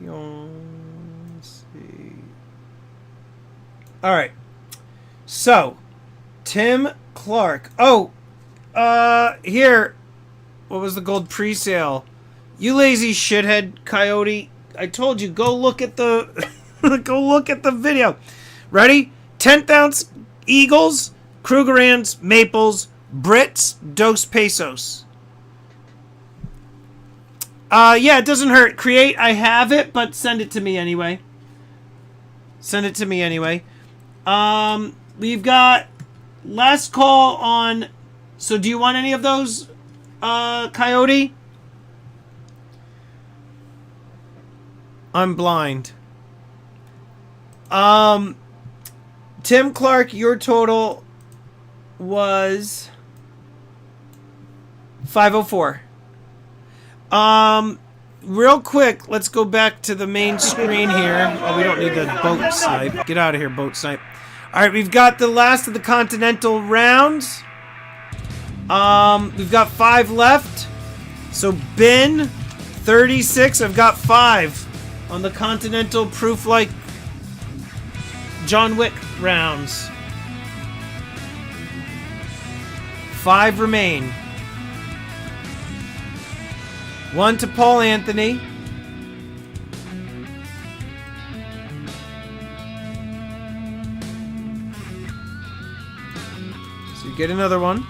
let's see. All right. So, Tim Clark. Oh, here. What was the gold pre-sale? You lazy shithead, Coyote. I told you, go look at the go look at the video. Ready? 10th ounce Eagles, Krugerrands, Maples, Brits, Dos Pesos. Yeah, it doesn't hurt. Create, I have it, but send it to me anyway. Send it to me anyway. We've got last call on... So do you want any of those, Coyote? I'm blind. Tim Clark, your total was 504. Real quick, let's go back to the main screen here. Oh, we don't need the boat snipe. Get out of here, boat snipe. Alright, we've got the last of the Continental rounds. We've got 5 left. So, Ben, 36. I've got 5 on the Continental proof like John Wick rounds. 5 remain. 1 to Paul Anthony. So you get another one.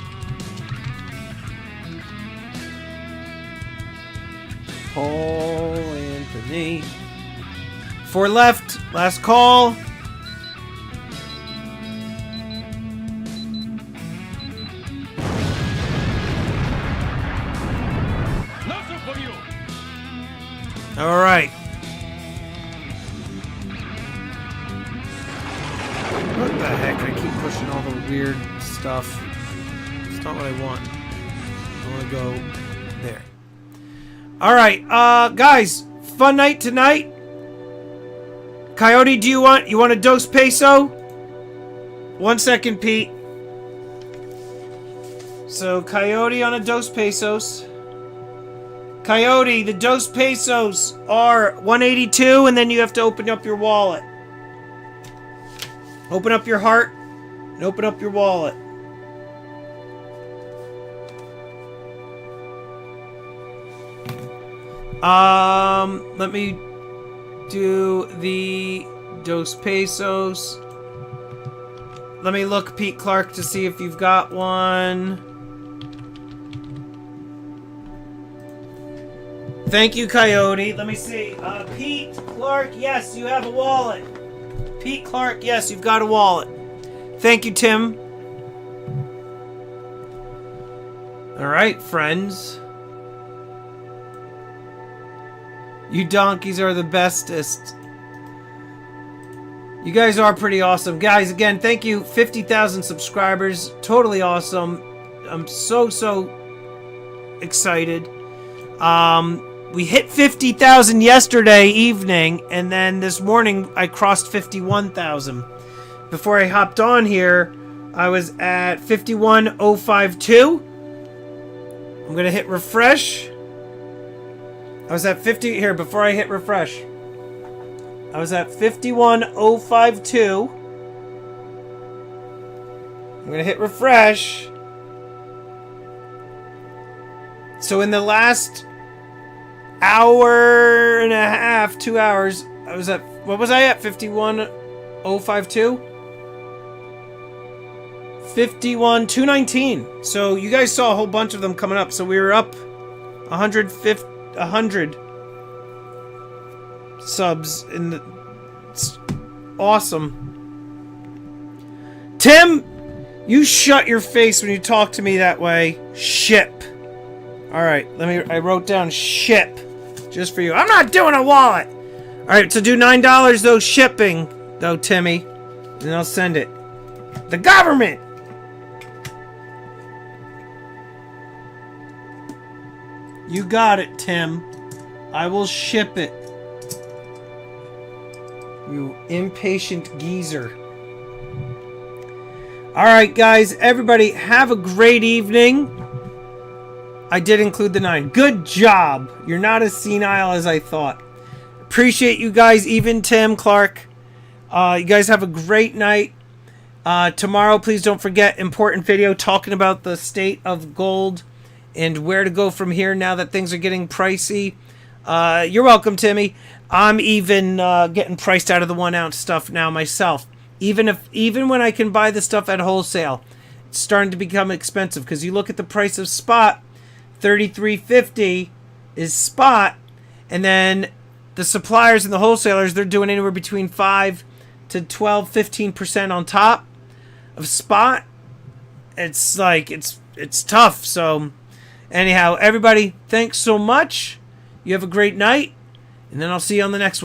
Paul Anthony. 4 left. Last call. All right. What the heck? I keep pushing all the weird stuff. It's not what I want. I want to go there. All right, guys. Fun night tonight. Coyote, do you want a Dos Peso? 1 second, Pete. So, Coyote on a dos pesos. Coyote, the dos pesos are 182, and then you have to open up your wallet. Open up your heart, and open up your wallet. Let me do the dos pesos. Let me look, Pete Clark, to see if you've got one. Thank you, Coyote. Let me see. Pete Clark, yes, you have a wallet. Pete Clark, yes, you've got a wallet. Thank you, Tim. All right, friends. You donkeys are the bestest. You guys are pretty awesome. Guys, again, thank you. 50,000 subscribers. Totally awesome. I'm so excited. We hit 50,000 yesterday evening, and then this morning I crossed 51,000. Before I hopped on here, I was at 51,052. I'm going to hit refresh. I was at 50 here before I hit refresh. I was at 51,052. I'm going to hit refresh. So in the last hour and a half, 2 hours, I was at, what was I at? 51,052? 51,219. So you guys saw a whole bunch of them coming up. So we were up 100 subs in the, it's awesome. Tim, you shut your face when you talk to me that way. Ship. All right, I wrote down ship just for you. I'm not doing a wallet. All right, so do $9 though shipping though, Timmy, and I'll send it. The government. You got it, Tim. I will ship it. You impatient geezer. Alright, guys. Everybody, have a great evening. I did include the 9. Good job. You're not as senile as I thought. Appreciate you guys, even Tim Clark. You guys have a great night. Tomorrow, please don't forget, important video talking about the state of gold and where to go from here now that things are getting pricey. You're welcome, Timmy. I'm even getting priced out of the 1 ounce stuff now myself. Even when I can buy the stuff at wholesale, it's starting to become expensive because you look at the price of spot, $33.50 is spot, and then the suppliers and the wholesalers, they're doing anywhere between 5 to 12, 15% on top of spot. It's like it's tough. So anyhow, everybody, thanks so much. You have a great night, and then I'll see you on the next one.